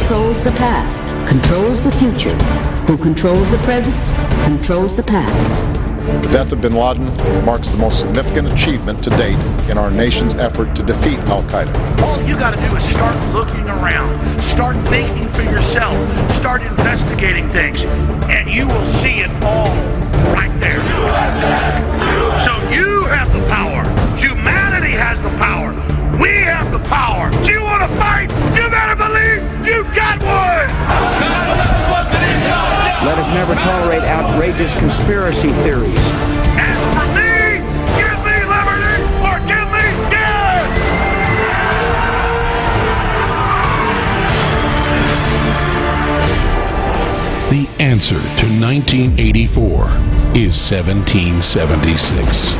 controls the past, controls the future. Who controls the present, controls the past. The death of bin Laden marks the most significant achievement to date in our nation's effort to defeat al-Qaeda. All you got to do is start looking around, start thinking for yourself, start investigating things, and you will see it all right there. So you have the power. Humanity has the power. We have the power. Do you want to fight? You better believe you got one! Let us never tolerate outrageous conspiracy theories. As for me, give me liberty or give me death! The answer to 1984 is 1776.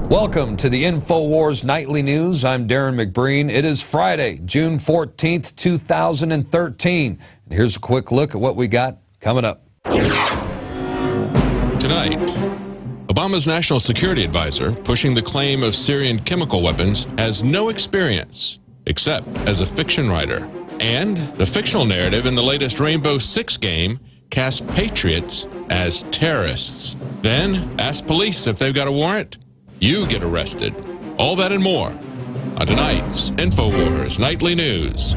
Welcome to the Infowars Nightly News. I'm Darren McBreen. It is Friday, June 14th, 2013. And here's a quick look at what we got coming up. Tonight, Obama's national security advisor, pushing the claim of Syrian chemical weapons, has no experience except as a fiction writer. And the fictional narrative in the latest Rainbow Six game casts patriots as terrorists. Then ask police if they've got a warrant. You get arrested. All that and more on tonight's Infowars Nightly News.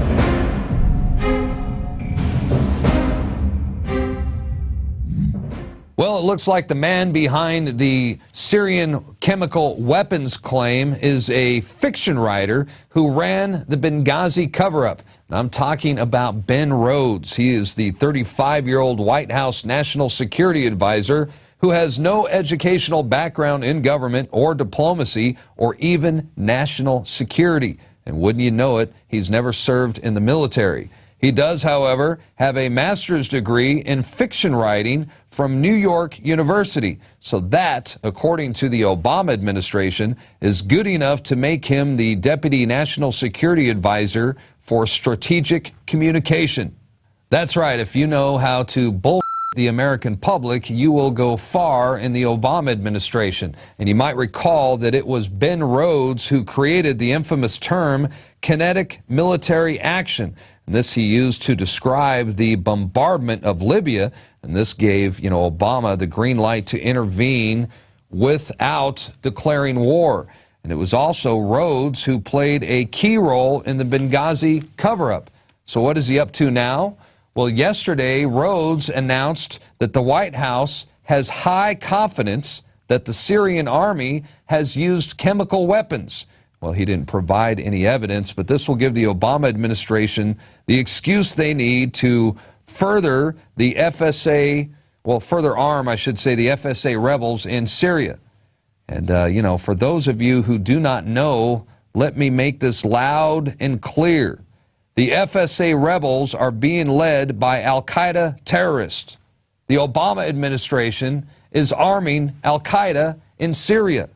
Well, it looks like the man behind the Syrian chemical weapons claim is a fiction writer who ran the Benghazi cover-up. I'm talking about Ben Rhodes. He is the 35-year-old White House National Security Advisor who has no educational background in government or diplomacy or even national security. And wouldn't you know it, he's never served in the military. He does, however, have a master's degree in fiction writing from New York University. So that, according to the Obama administration, is good enough to make him the Deputy National Security Advisor for Strategic Communication. That's right, if you know how to bull the American public, you will go far in the Obama administration. And you might recall that it was Ben Rhodes who created the infamous term kinetic military action. And this he used to describe the bombardment of Libya. And this gave, Obama the green light to intervene without declaring war. And it was also Rhodes who played a key role in the Benghazi cover-up. So what is he up to now? Well, yesterday, Rhodes announced that the White House has high confidence that the Syrian army has used chemical weapons. Well, he didn't provide any evidence, but this will give the Obama administration the excuse they need to further the FSA, further arm, I should say, the FSA rebels in Syria. And, for those of you who do not know, let me make this loud and clear. The FSA rebels are being led by al-Qaeda terrorists. The Obama administration is arming al-Qaeda in Syria.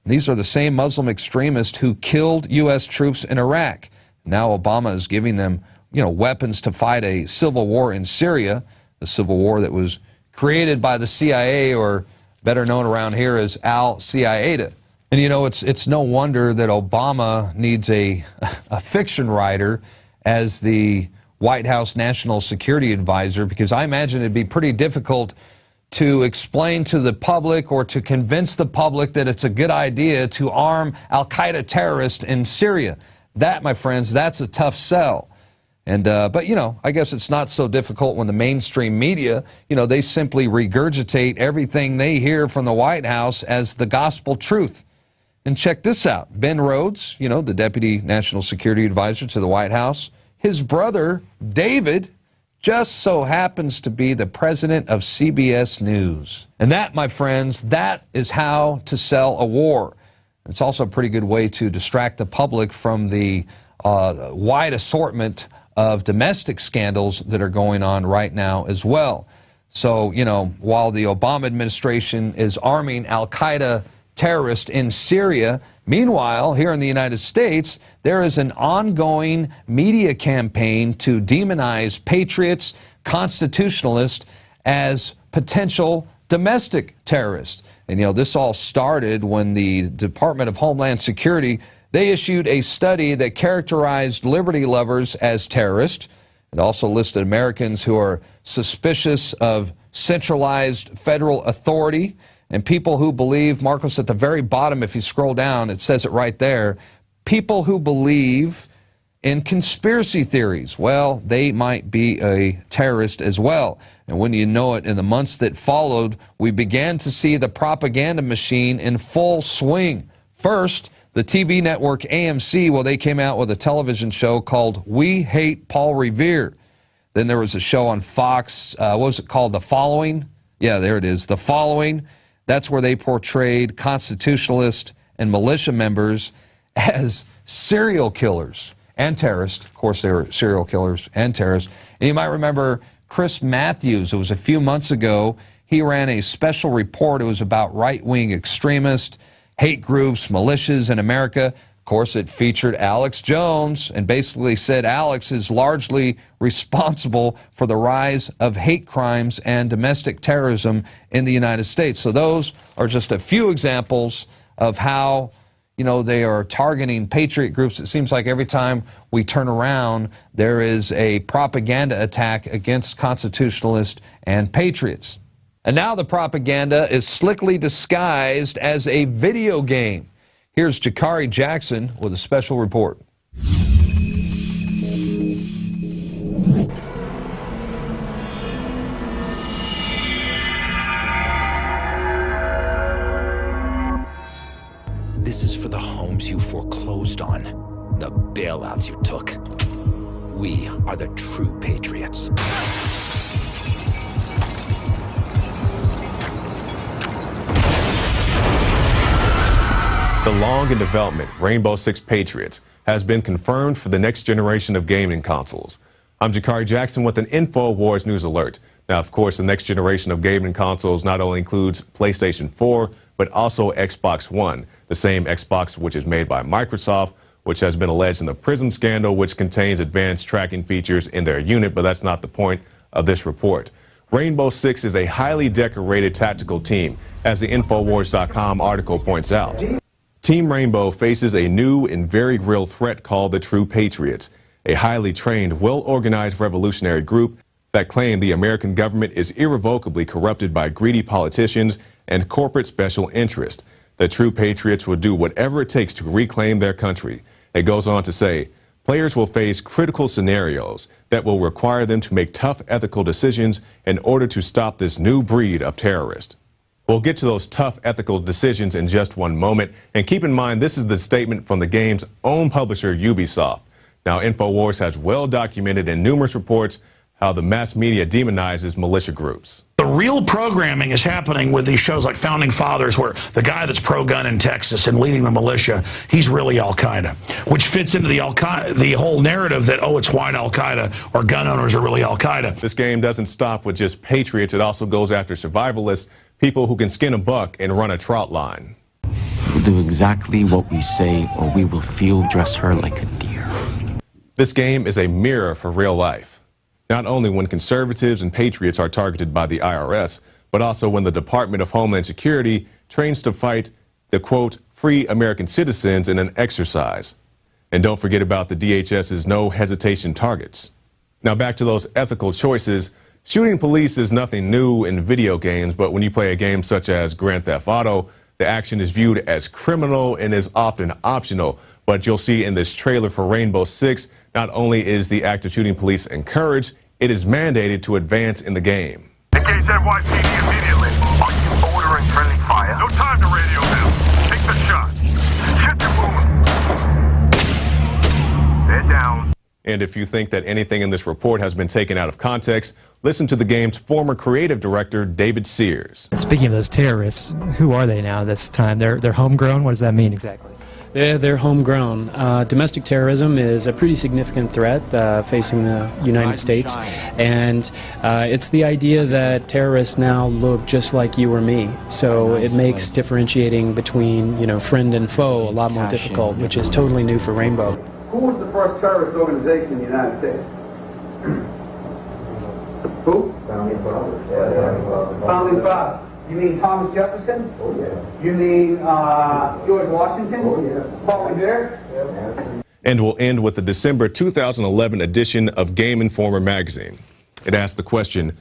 These are the same Muslim extremists who killed U.S. troops in Iraq. Now Obama is giving them, weapons to fight a civil war in Syria, a civil war that was created by the CIA, or better known around here as al-Qaeda. And it's no wonder that Obama needs a fiction writer as the White House National Security Advisor, because I imagine it'd be pretty difficult to explain to the public or to convince the public that it's a good idea to arm al-Qaeda terrorists in Syria. That, my friends, that's a tough sell. And, but I guess it's not so difficult when the mainstream media, they simply regurgitate everything they hear from the White House as the gospel truth. And check this out. Ben Rhodes, the Deputy National Security Advisor to the White House, his brother, David, just so happens to be the president of CBS News. And that, my friends, that is how to sell a war. It's also a pretty good way to distract the public from the wide assortment of domestic scandals that are going on right now as well. So, while the Obama administration is arming al-Qaeda terrorists in Syria, meanwhile, here in the United States, there is an ongoing media campaign to demonize patriots, constitutionalists as potential domestic terrorists. And, this all started when the Department of Homeland Security They issued a study that characterized liberty lovers as terrorists. It also listed Americans who are suspicious of centralized federal authority and people who believe, Marcos, at the very bottom, if you scroll down, it says it right there, people who believe in conspiracy theories. Well, they might be a terrorist as well. And when you know it, in the months that followed, we began to see the propaganda machine in full swing. First, the TV network AMC, well, they came out with a television show called We Hate Paul Revere. Then there was a show on Fox, what was it called, The Following? Yeah, there it is, The Following. That's where they portrayed constitutionalist and militia members as serial killers and terrorists. Of course, they were serial killers and terrorists. And you might remember Chris Matthews. It was a few months ago. He ran a special report. It was about right-wing extremists, hate groups, militias in America. Of course, it featured Alex Jones and basically said Alex is largely responsible for the rise of hate crimes and domestic terrorism in the United States. So those are just a few examples of how, you know, they are targeting patriot groups. It seems like every time we turn around, there is a propaganda attack against constitutionalists and patriots. And now the propaganda is slickly disguised as a video game. Here's Jakari Jackson with a special report. This is for the homes you foreclosed on, the bailouts you took. We are the true patriots. The long in development Rainbow Six Patriots has been confirmed for the next generation of gaming consoles. I'm Jakari Jackson with an Infowars news alert. Now, of course, the next generation of gaming consoles not only includes PlayStation 4, but also Xbox One, the same Xbox which is made by Microsoft, which has been alleged in the PRISM scandal, which contains advanced tracking features in their unit, but that's not the point of this report. Rainbow Six is a highly decorated tactical team, as the Infowars.com article points out. Team Rainbow faces a new and very real threat called the True Patriots, a highly trained, well-organized revolutionary group that claim the American government is irrevocably corrupted by greedy politicians and corporate special interests. The True Patriots will do whatever it takes to reclaim their country. It goes on to say, players will face critical scenarios that will require them to make tough ethical decisions in order to stop this new breed of terrorist. We'll get to those tough ethical decisions in just one moment. And keep in mind, this is the statement from the game's own publisher, Ubisoft. Now, Infowars has well documented in numerous reports how the mass media demonizes militia groups. The real programming is happening with these shows like Founding Fathers, where the guy that's pro-gun in Texas and leading the militia, he's really Al-Qaeda, which fits into the whole narrative that, oh, it's white Al-Qaeda or gun owners are really Al-Qaeda. This game doesn't stop with just patriots. It also goes after survivalists, people who can skin a buck and run a trout line. We'll do exactly what we say, or we will field dress her like a deer. This game is a mirror for real life. Not only when conservatives and patriots are targeted by the IRS, but also when the Department of Homeland Security trains to fight the, quote, free American citizens in an exercise. And don't forget about the DHS's no hesitation targets. Now back to those ethical choices. Shooting police is nothing new in video games, but when you play a game such as Grand Theft Auto, the action is viewed as criminal and is often optional. But you'll see in this trailer for Rainbow Six, not only is the act of shooting police encouraged, it is mandated to advance in the game. Engage NYPD immediately. Are you ordering friendly fire? No time to radio them. Take the shot. Shut your wound. They're down. And if you think that anything in this report has been taken out of context, listen to the game's former creative director, David Sears. Speaking of those terrorists, who are they now this time? They're homegrown? What does that mean exactly? They're homegrown. Domestic terrorism is a pretty significant threat facing the United States, and it's the idea that terrorists now look just like you or me. So it makes differentiating between, you know, friend and foe a lot more difficult, which is totally new for Rainbow. Who was the first terrorist organization in the United States? Who? Founding Fathers. Founding Fathers. You mean Thomas Jefferson? Oh, yeah. You mean George Washington? Oh, yeah. Paul Revere? And we'll end with the December 2011 edition of Game Informer magazine. It asked the question,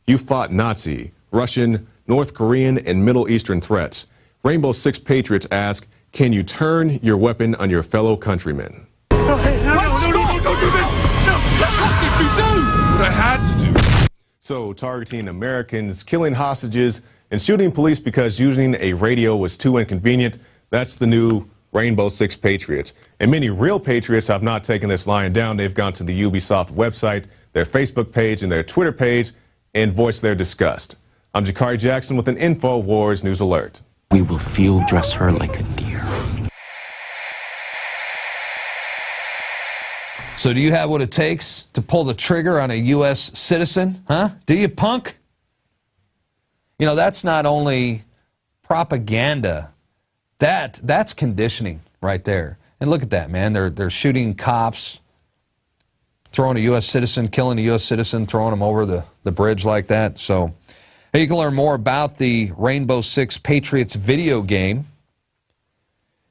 you fought Nazi, Russian, North Korean, and Middle Eastern threats. Rainbow Six Patriots ask, can you turn your weapon on your fellow countrymen? No, don't do this! No, what did you do? What I had to do. So, targeting Americans, killing hostages, and shooting police because using a radio was too inconvenient, that's the new Rainbow Six Patriots. And many real patriots have not taken this lying down. They've gone to the Ubisoft website, their Facebook page, and their Twitter page, and voiced their disgust. I'm Jakari Jackson with an Infowars News Alert. We will field dress her like a deer. So do you have what it takes to pull the trigger on a U.S. citizen? Huh? Do you, punk? You know, that's not only propaganda. That's conditioning right there. And look at that, man. They're shooting cops, throwing a U.S. citizen, killing a U.S. citizen, throwing them over the bridge like that. So hey, you can learn more about the Rainbow Six Patriots video game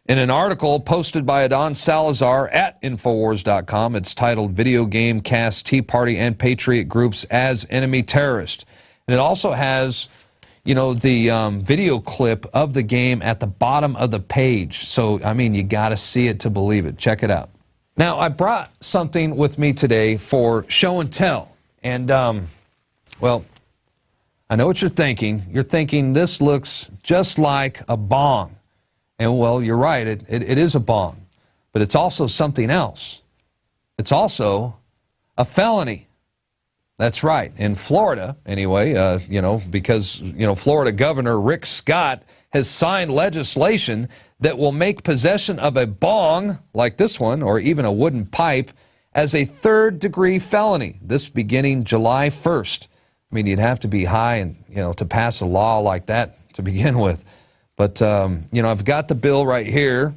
in an article posted by Adon Salazar at Infowars.com. It's titled Video Game Casts Tea Party and Patriot Groups as Enemy Terrorist. And it also has, you know, the video clip of the game at the bottom of the page. So, I mean, you got to see it to believe it. Check it out. Now, I brought something with me today for show and tell. And, well, I know what you're thinking. You're thinking this looks just like a bong. And, well, you're right. It is a bong. But it's also something else. It's also a felony. That's right. In Florida, anyway, you know, because, you know, Florida Governor Rick Scott has signed legislation that will make possession of a bong, like this one, or even a wooden pipe, as a third-degree felony, this beginning July 1st. I mean, you'd have to be high and, you know, to pass a law like that to begin with. But, you know, I've got the bill right here.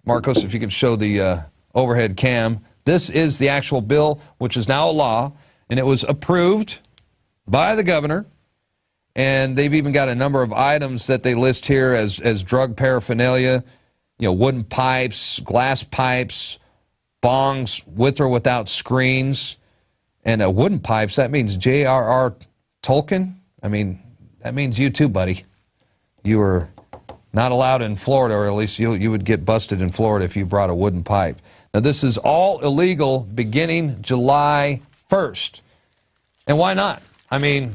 Marcos, if you can show the overhead cam. This is the actual bill, which is now a law, and it was approved by the governor. And they've even got a number of items that they list here as drug paraphernalia, you know, wooden pipes, glass pipes, bongs with or without screens. And wooden pipes, that means J.R.R. Tolkien. I mean, that means you too, buddy. You were not allowed in Florida, or at least you would get busted in Florida if you brought a wooden pipe. Now, this is all illegal beginning July 1st. And why not? I mean,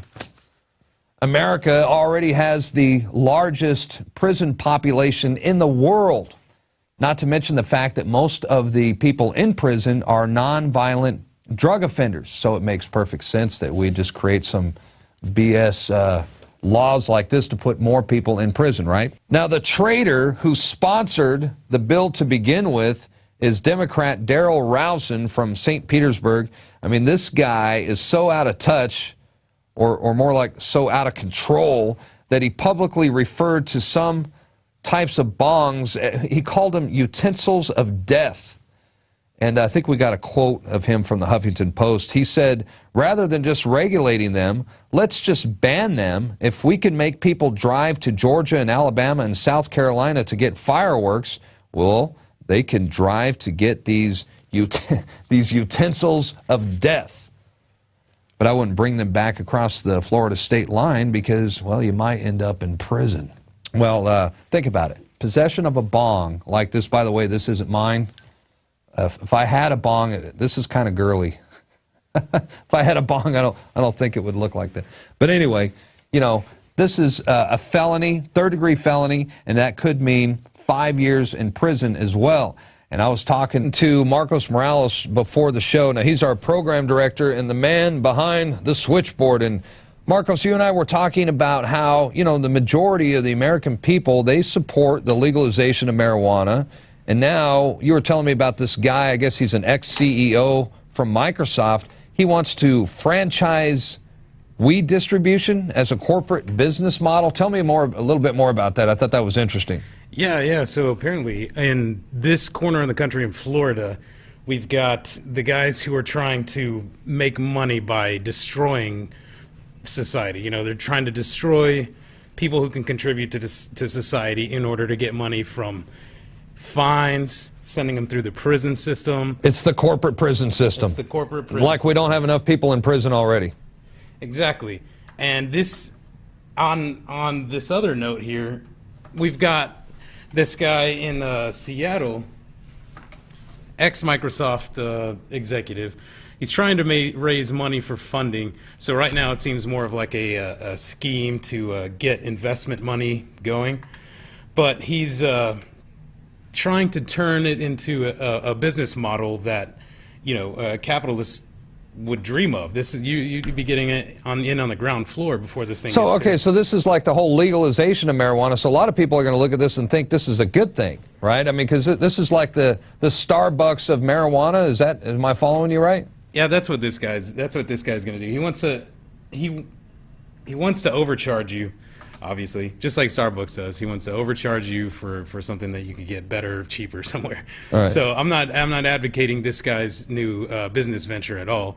America already has the largest prison population in the world, not to mention the fact that most of the people in prison are nonviolent drug offenders. So it makes perfect sense that we just create some BS laws like this to put more people in prison, right? Now, the traitor who sponsored the bill to begin with is Democrat Darrell Rouson from St. Petersburg. I mean, this guy is so out of touch, or more like so out of control, that he publicly referred to some types of bongs, he called them utensils of death. And I think we got a quote of him from the Huffington Post. He said, rather than just regulating them, let's just ban them. If we can make people drive to Georgia and Alabama and South Carolina to get fireworks, well, they can drive to get these utensils of death. But I wouldn't bring them back across the Florida state line because, well, you might end up in prison. Well, think about it. Possession of a bong like this, by the way, this isn't mine. If I had a bong, this is kind of girly. If I had a bong, I don't think it would look like that. But anyway, you know, this is a felony, third-degree felony, and that could mean 5 years in prison as well. And I was talking to Marcos Morales before the show. Now, he's our program director and the man behind the switchboard. And Marcos, you and I were talking about how, you know, the majority of the American people, they support the legalization of marijuana. And now you were telling me about this guy, I guess he's an ex-CEO from Microsoft. He wants to franchise weed distribution as a corporate business model. Tell me a little bit more about that. I thought that was interesting. Yeah. So apparently in this corner of the country in Florida, we've got the guys who are trying to make money by destroying society. You know, they're trying to destroy people who can contribute to society in order to get money from fines, sending them through the prison system. It's the corporate prison system. It's the corporate prison Like we don't have enough people in prison already. Exactly. And this, on this other note here, we've got this guy in Seattle, ex-Microsoft executive. He's trying to raise money for funding. So right now it seems more of like a scheme to get investment money going. But he's trying to turn it into a business model that, you know, capitalists would dream of. This is you'd be getting it in on the ground floor before this thing. So okay, so this is like the whole legalization of marijuana. So a lot of people are going to look at this and think this is a good thing, right? I mean, because this is like the Starbucks of marijuana. Am I following you right? Yeah, that's what this guy's going to do. He wants to overcharge you, obviously, just like Starbucks does. He wants to overcharge you for something that you could get better, cheaper somewhere. Right. So I'm not advocating this guy's new business venture at all.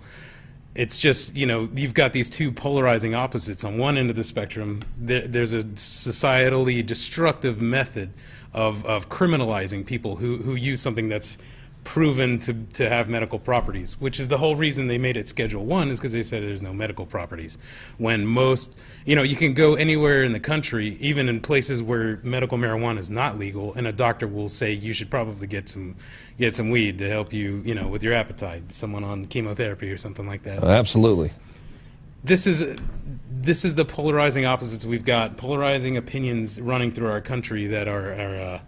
It's just, you know, you've got these two polarizing opposites. On one end of the spectrum, there's a societally destructive method of criminalizing people who use something that's proven to have medical properties, which is the whole reason they made it Schedule 1, is because they said there's no medical properties. When most, you know, you can go anywhere in the country, even in places where medical marijuana is not legal, and a doctor will say you should probably get some weed to help you, you know, with your appetite, someone on chemotherapy or something like that. Absolutely. This is the polarizing opposites. We've got polarizing opinions running through our country that are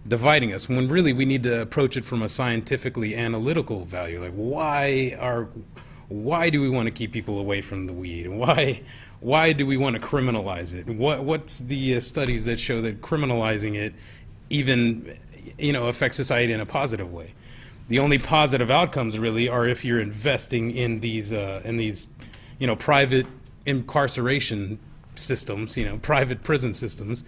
dividing us, when really we need to approach it from a scientifically analytical value. Like, why do we want to keep people away from the weed? Why do we want to criminalize it? What's the studies that show that criminalizing it even, you know, affects society in a positive way? The only positive outcomes really are if you're investing in these you know, private incarceration systems, you know, private prison systems.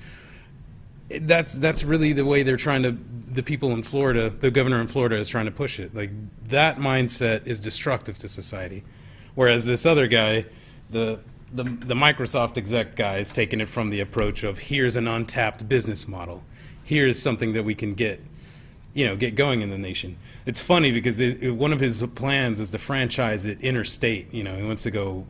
That's really the way they're trying to, the people in Florida, the governor in Florida is trying to push it. Like, that mindset is destructive to society. Whereas this other guy, the Microsoft exec guy, is taking it from the approach of, here's an untapped business model. Here's something that we can get going in the nation. It's funny because one of his plans is to franchise it interstate. You know, he wants to go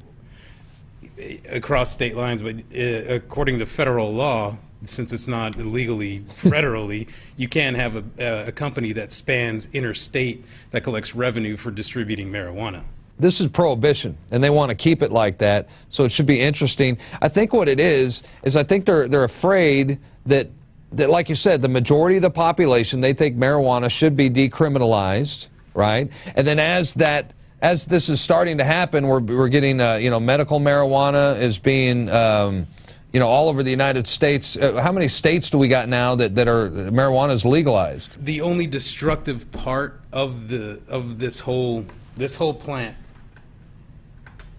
across state lines, but according to federal law, since it's not legally federally, you can have a company that spans interstate that collects revenue for distributing marijuana. This is prohibition, and they want to keep it like that, so it should be interesting. I think what it is I think they're afraid that, like you said, the majority of the population, they think marijuana should be decriminalized, right? And then as this is starting to happen, we're getting, you know, medical marijuana is being, you know, all over the United States. How many states do we got now that are marijuana is legalized? The only destructive part of this whole plant,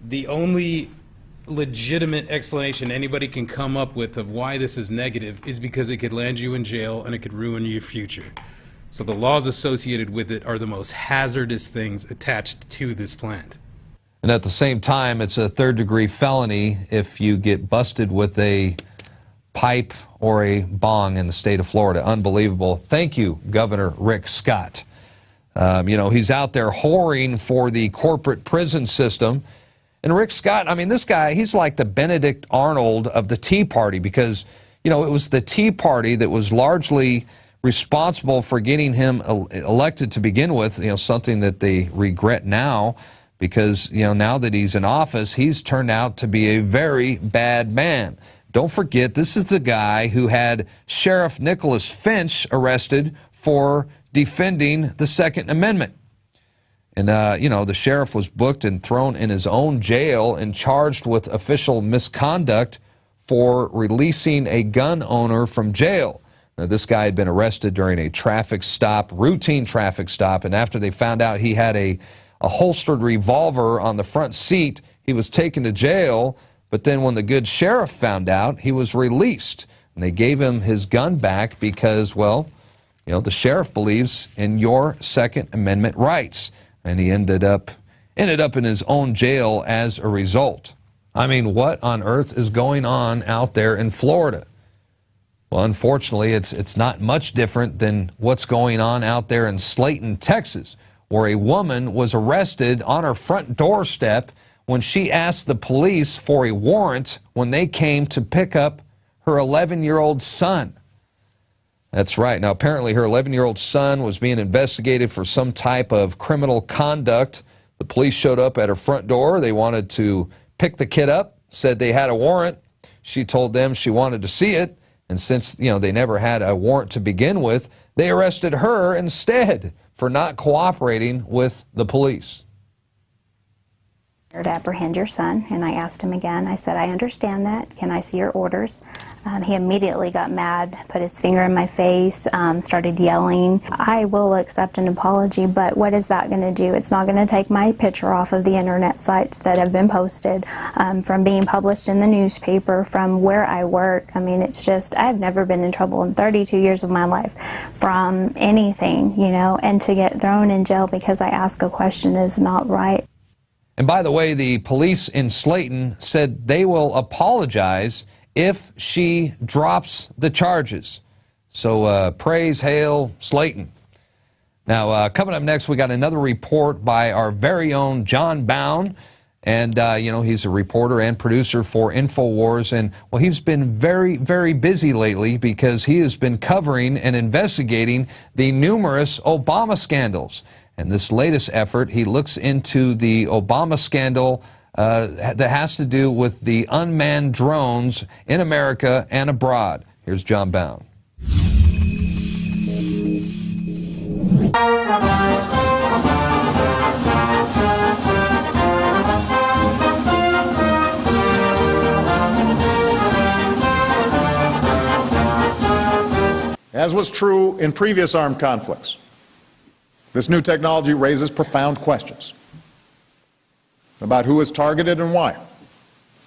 the only legitimate explanation anybody can come up with of why this is negative is because it could land you in jail and it could ruin your future. So the laws associated with it are the most hazardous things attached to this plant. And at the same time, it's a third-degree felony if you get busted with a pipe or a bong in the state of Florida. Unbelievable. Thank you, Governor Rick Scott. You know, he's out there whoring for the corporate prison system. And Rick Scott, I mean, this guy, he's like the Benedict Arnold of the Tea Party, because, you know, it was the Tea Party that was largely responsible for getting him elected to begin with, you know, something that they regret now. Because, you know, now that he's in office, he's turned out to be a very bad man. Don't forget, this is the guy who had Sheriff Nicholas Finch arrested for defending the Second Amendment. And, you know, the sheriff was booked and thrown in his own jail and charged with official misconduct for releasing a gun owner from jail. Now, this guy had been arrested during a traffic stop, routine traffic stop, and after they found out he had a holstered revolver on the front seat, he was taken to jail. But then when the good sheriff found out, he was released. And they gave him his gun back because, well, you know, the sheriff believes in your Second Amendment rights. And he ended up in his own jail as a result. I mean, what on earth is going on out there in Florida? Well, unfortunately, it's not much different than what's going on out there in Slayton, Texas, where a woman was arrested on her front doorstep when she asked the police for a warrant when they came to pick up her 11-year-old son. That's right. Now, apparently her 11-year-old son was being investigated for some type of criminal conduct. The police showed up at her front door. They wanted to pick the kid up, said they had a warrant. She told them she wanted to see it. And since, they never had a warrant to begin with, they arrested her instead for not cooperating with the police. To apprehend your son, and I asked him again. I said, I understand that. Can I see your orders? He immediately got mad, put his finger in my face, started yelling. I will accept an apology, but what is that going to do? It's not going to take my picture off of the internet sites that have been posted, from being published in the newspaper, from where I work. I mean, it's just, I've never been in trouble in 32 years of my life from anything, and to get thrown in jail because I ask a question is not right. And by the way, the police in Slayton said they will apologize if she drops the charges. So praise, hail, Slayton. Now, coming up next, we got another report by our very own John Bound. And, he's a reporter and producer for Infowars. And, well, he's been very, very busy lately because he has been covering and investigating the numerous Obama scandals. And this latest effort, he looks into the Obama scandal that has to do with the unmanned drones in America and abroad. Here's John Bound. As was true in previous armed conflicts, this new technology raises profound questions about who is targeted and why.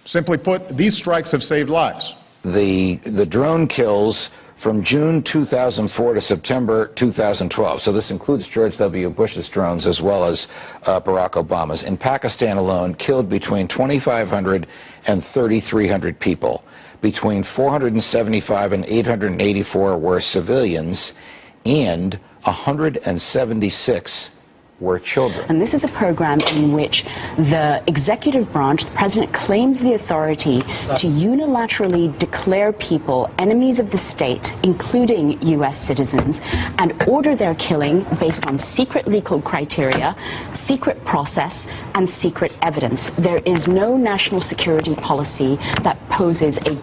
Simply put, these strikes have saved lives. The drone kills from June 2004 to September 2012, so this includes George W. Bush's drones as well as Barack Obama's, in Pakistan alone killed between 2,500 and 3,300 people. Between 475 and 884 were civilians, and 176 were children. And this is a program in which the executive branch, the president, claims the authority to unilaterally declare people enemies of the state, including U.S. citizens, and order their killing based on secret legal criteria, secret process, and secret evidence. There is no national security policy that poses a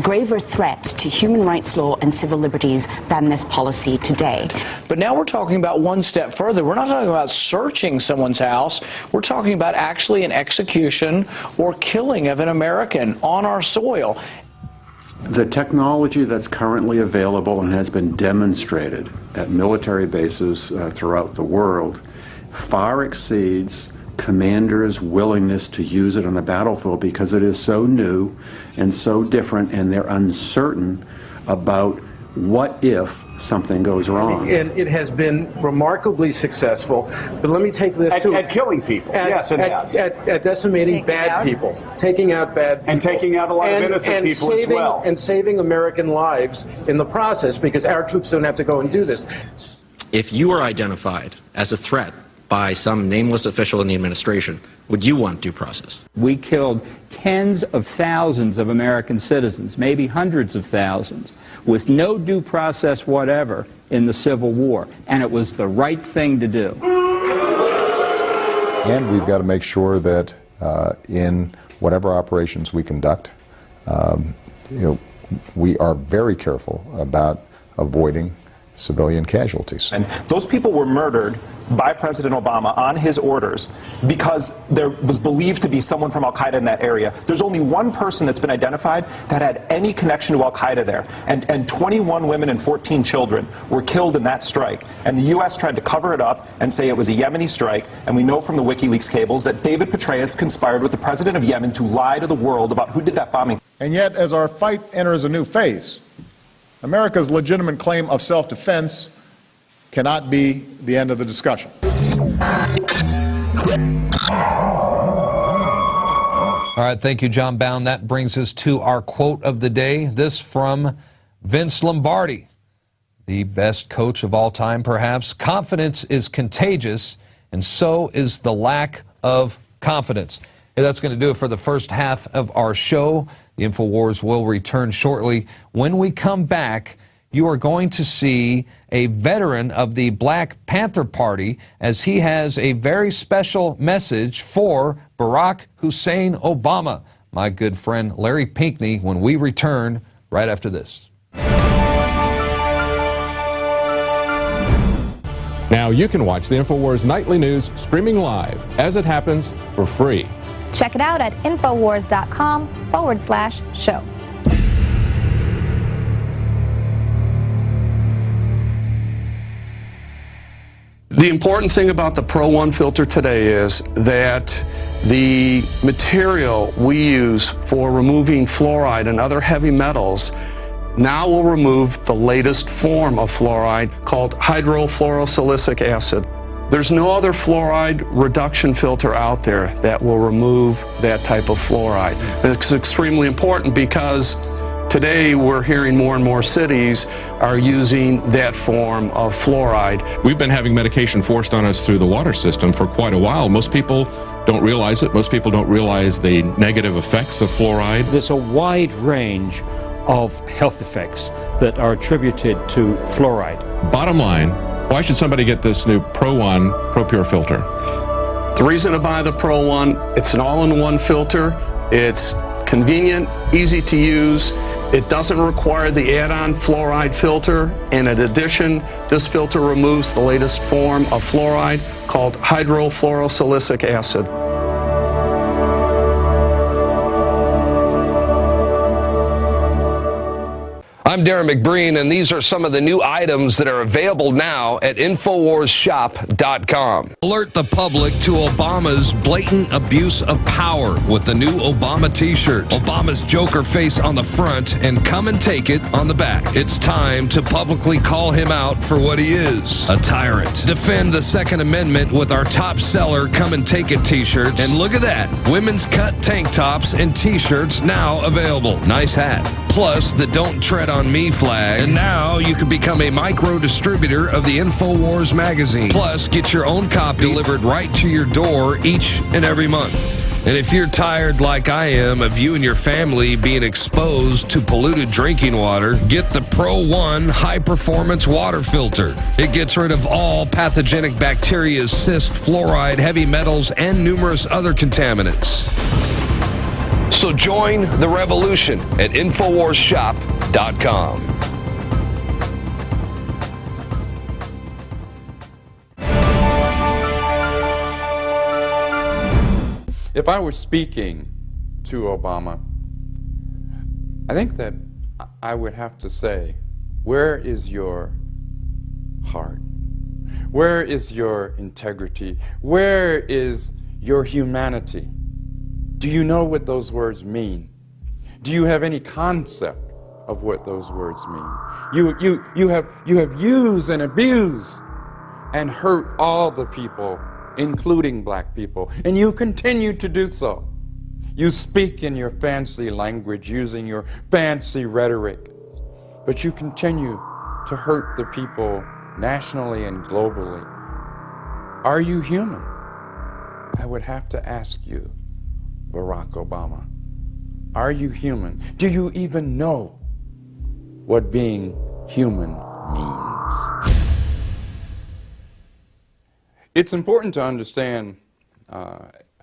graver threat to human rights law and civil liberties than this policy today. But now we're talking about one step further. We're not talking about searching someone's house. We're talking about actually an execution or killing of an American on our soil. The technology that's currently available and has been demonstrated at military bases throughout the world far exceeds commanders' willingness to use it on the battlefield because it is so new and so different, and they're uncertain about what if something goes wrong. And it has been remarkably successful, but let me take this at killing people. Yes, it has. At decimating bad people, taking out bad people. And taking out a lot of innocent people as well. And saving American lives in the process, because our troops don't have to go and do this. If you are identified as a threat by some nameless official in the administration, would you want due process? We killed tens of thousands of American citizens, maybe hundreds of thousands, with no due process whatever in the Civil War, and it was the right thing to do. And we've got to make sure that in whatever operations we conduct, we are very careful about avoiding civilian casualties. And those people were murdered by President Obama on his orders because there was believed to be someone from Al-Qaeda in that area. There's only one person that's been identified that had any connection to Al-Qaeda there, and 21 women and 14 children were killed in that strike. And the U.S. tried to cover it up and say it was a Yemeni strike, and we know from the WikiLeaks cables that David Petraeus conspired with the president of Yemen to lie to the world about who did that bombing. And yet, as our fight enters a new phase, America's legitimate claim of self-defense cannot be the end of the discussion. All right, thank you, John Bound. That brings us to our quote of the day. This from Vince Lombardi, the best coach of all time, perhaps. Confidence is contagious, and so is the lack of confidence. Hey, that's going to do it for the first half of our show. The Infowars will return shortly. When we come back, you are going to see a veteran of the Black Panther Party as he has a very special message for Barack Hussein Obama. My good friend Larry Pinckney, when we return right after this. Now you can watch the Infowars Nightly News streaming live as it happens for free. Check it out at Infowars.com/show. The important thing about the Pro One filter today is that the material we use for removing fluoride and other heavy metals now will remove the latest form of fluoride called hydrofluorosilicic acid. There's no other fluoride reduction filter out there that will remove that type of fluoride. It's extremely important because today we're hearing more and more cities are using that form of fluoride. We've been having medication forced on us through the water system for quite a while. Most people don't realize it. Most people don't realize the negative effects of fluoride. There's a wide range of health effects that are attributed to fluoride. Bottom line, why should somebody get this new Pro One Pro Pure filter? The reason to buy the Pro One, it's an all-in-one filter. It's convenient, easy to use. It doesn't require the add-on fluoride filter, and in addition, this filter removes the latest form of fluoride called hydrofluorosilicic acid. I'm Darren McBreen, and these are some of the new items that are available now at InfoWarsShop.com. Alert the public to Obama's blatant abuse of power with the new Obama t-shirt. Obama's Joker face on the front and come and take it on the back. It's time to publicly call him out for what he is, a tyrant. Defend the Second Amendment with our top seller Come and Take It t-shirts. And look at that, women's cut tank tops and t-shirts now available. Nice hat. Plus the Don't Tread on Me flag. And now you can become a micro distributor of the Infowars magazine. Plus, get your own copy delivered right to your door each and every month. And if you're tired like I am of you and your family being exposed to polluted drinking water, get the Pro One High Performance Water Filter. It gets rid of all pathogenic bacteria, cyst, fluoride, heavy metals, and numerous other contaminants. So join the revolution at InfoWarsShop.com. If I were speaking to Obama, I think that I would have to say, where is your heart? Where is your integrity? Where is your humanity? Do you know what those words mean? Do you have any concept of what those words mean? You have used and abused and hurt all the people, including black people, and you continue to do so. You speak in your fancy language, using your fancy rhetoric, but you continue to hurt the people nationally and globally. Are you human? I would have to ask you, Barack Obama, are you human? Do you even know what being human means? It's important to understand,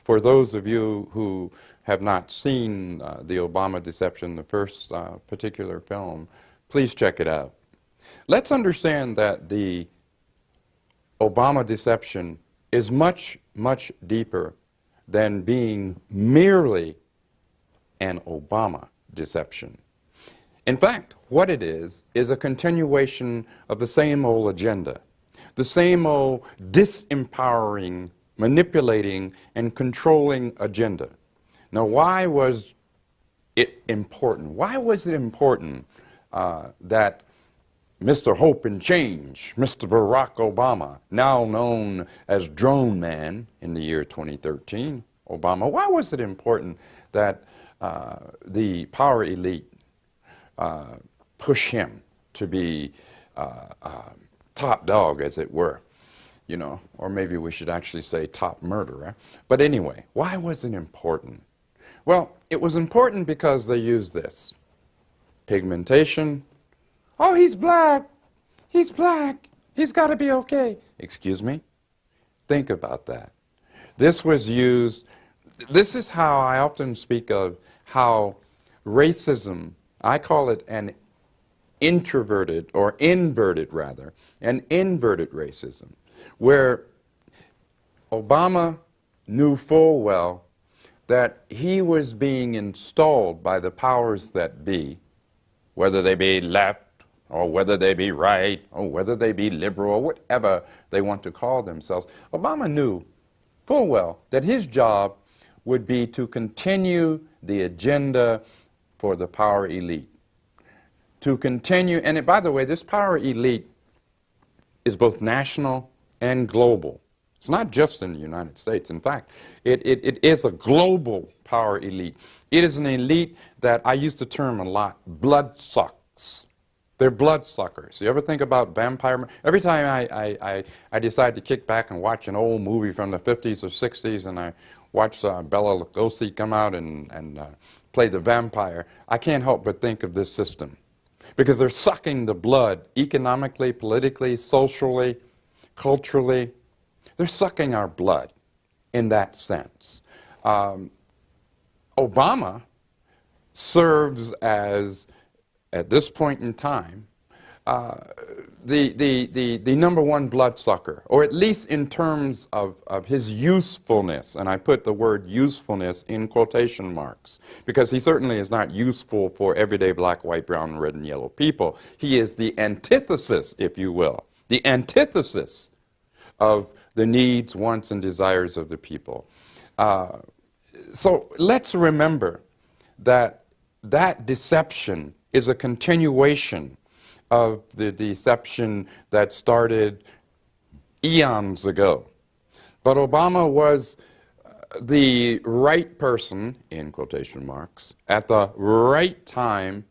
for those of you who have not seen the Obama Deception, the first particular film, please check it out. Let's understand that the Obama Deception is much, much deeper than being merely an Obama deception. In fact, what it is a continuation of the same old agenda, the same old disempowering, manipulating, and controlling agenda. Now, why was it important? Why was it important that Mr. Hope and Change, Mr. Barack Obama, now known as Drone Man in the year 2013, Obama? Why was it important that the power elite push him to be top dog, as it were? You know, or maybe we should actually say top murderer. But anyway, why was it important? Well, it was important because they used this. Pigmentation. Oh, he's black. He's black. He's got to be okay. Excuse me? Think about that. This was used, this is how I often speak of how racism, I call it an introverted, or inverted rather, an inverted racism, where Obama knew full well that he was being installed by the powers that be, whether they be left, or whether they be right, or whether they be liberal, or whatever they want to call themselves. Obama knew full well that his job would be to continue the agenda for the power elite. To continue, and by the way, this power elite is both national and global. It's not just in the United States. In fact, it is a global power elite. It is an elite that I use the term a lot, blood sucks. They're bloodsuckers. You ever think about vampire? Every time I decide to kick back and watch an old movie from the 50s or 60s, and I watch Bela Lugosi come out and play the vampire, I can't help but think of this system. Because they're sucking the blood economically, politically, socially, culturally. They're sucking our blood in that sense. Obama serves as, at this point in time, the number one bloodsucker, or at least in terms of his usefulness, and I put the word usefulness in quotation marks, because he certainly is not useful for everyday black, white, brown, red, and yellow people. He is the antithesis, if you will, the antithesis of the needs, wants, and desires of the people. So let's remember that that deception is a continuation of the deception that started eons ago. But Obama was the right person, in quotation marks, at the right time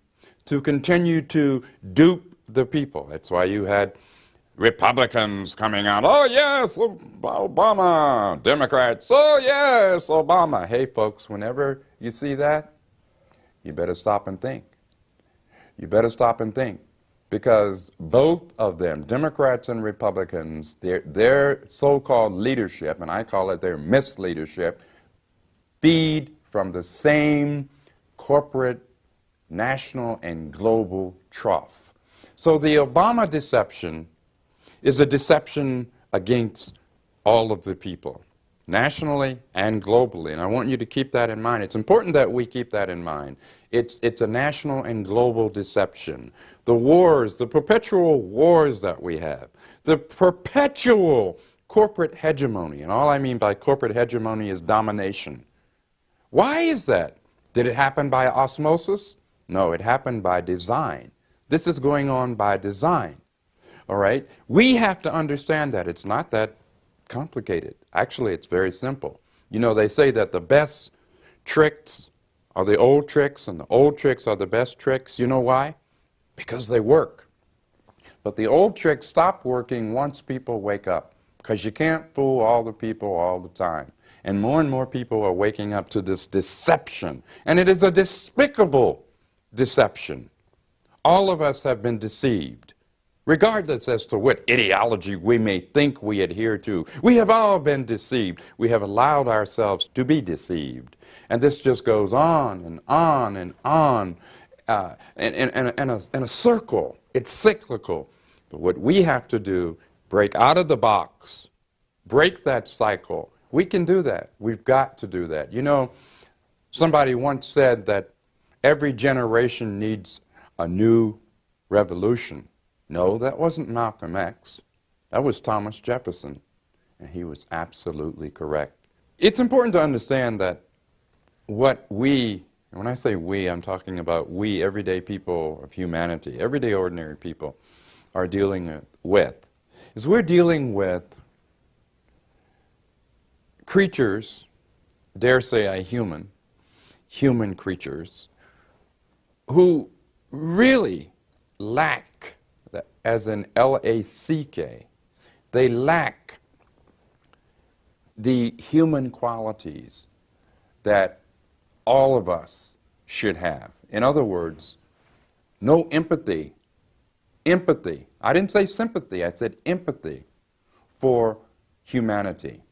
to continue to dupe the people. That's why you had Republicans coming out, oh yes, Obama. Democrats, oh yes, Obama. Hey folks, whenever you see that, you better stop and think. You better stop and think, because both of them, Democrats and Republicans, their so-called leadership, and I call it their misleadership, feed from the same corporate, national, and global trough. So the Obama deception is a deception against all of the people, nationally and globally. And I want you to keep that in mind. It's important that we keep that in mind. It's a national and global deception. The wars, the perpetual wars that we have, the perpetual corporate hegemony, and all I mean by corporate hegemony is domination. Why is that? Did it happen by osmosis? No, it happened by design. This is going on by design. All right? We have to understand that. It's not that complicated. Actually, it's very simple. You know, they say that the best tricks are the old tricks, and the old tricks are the best tricks. You know why? Because they work. But the old tricks stop working once people wake up, because you can't fool all the people all the time. And more people are waking up to this deception. And it is a despicable deception. All of us have been deceived, regardless as to what ideology we may think we adhere to. We have all been deceived. We have allowed ourselves to be deceived. And this just goes on and on and on in a circle. It's cyclical. But what we have to do, break out of the box, break that cycle. We can do that. We've got to do that. You know, somebody once said that every generation needs a new revolution. No, that wasn't Malcolm X. That was Thomas Jefferson. And he was absolutely correct. It's important to understand that what we, and when I say we, I'm talking about we, everyday people of humanity, everyday ordinary people, are dealing with, is we're dealing with creatures dare say I, human creatures, who really lack, as in L-A-C-K, they lack the human qualities that all of us should have. In other words, no empathy. Empathy. I didn't say sympathy, I said empathy for humanity.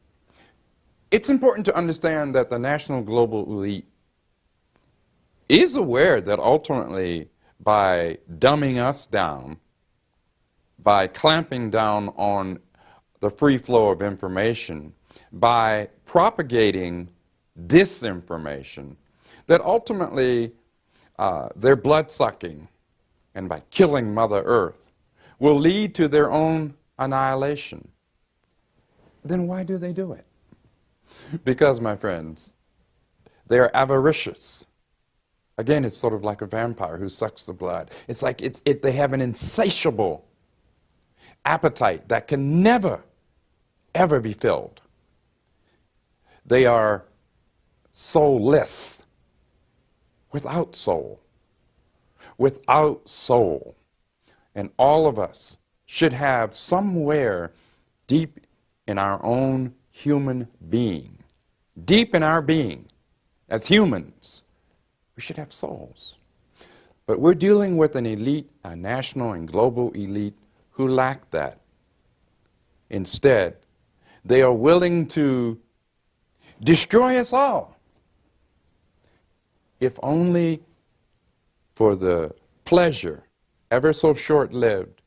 It's important to understand that the national global elite is aware that ultimately by dumbing us down, by clamping down on the free flow of information, by propagating disinformation, that ultimately their blood-sucking and by killing Mother Earth will lead to their own annihilation. Then why do they do it? Because, my friends, they are avaricious. Again, it's sort of like a vampire who sucks the blood. It's like they have an insatiable appetite that can never, ever be filled. They are soulless, without soul. Without soul. And all of us should have somewhere deep in our own human being, deep in our being, as humans, we should have souls. But we're dealing with an elite, a national and global elite, who lack that. Instead, they are willing to destroy us all, if only for the pleasure, ever so short-lived,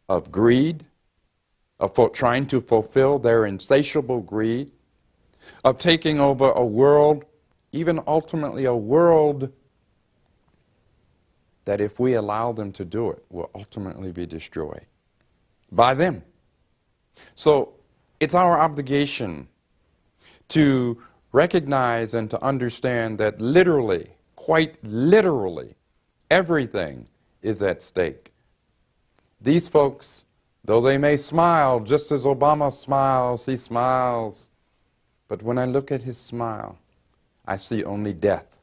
of greed, of trying to fulfill their insatiable greed, of taking over a world, even ultimately a world that if we allow them to do it, will ultimately be destroyed by them. So it's our obligation to recognize and to understand that literally, quite literally, everything is at stake. These folks, though they may smile, just as Obama smiles, he smiles. But when I look at his smile, I see only death.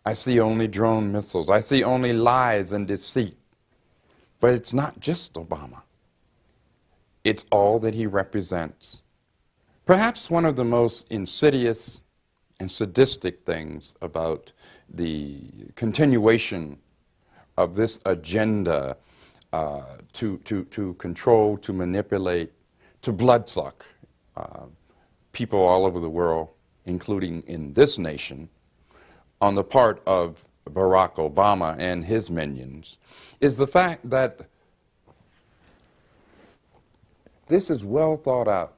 I see only drone missiles. I see only lies and deceit. But it's not just Obama. It's all that he represents. Perhaps one of the most insidious and sadistic things about the continuation of this agenda to control, to manipulate, to bloodsuck people all over the world, including in this nation, on the part of Barack Obama and his minions, is the fact that this is well thought out.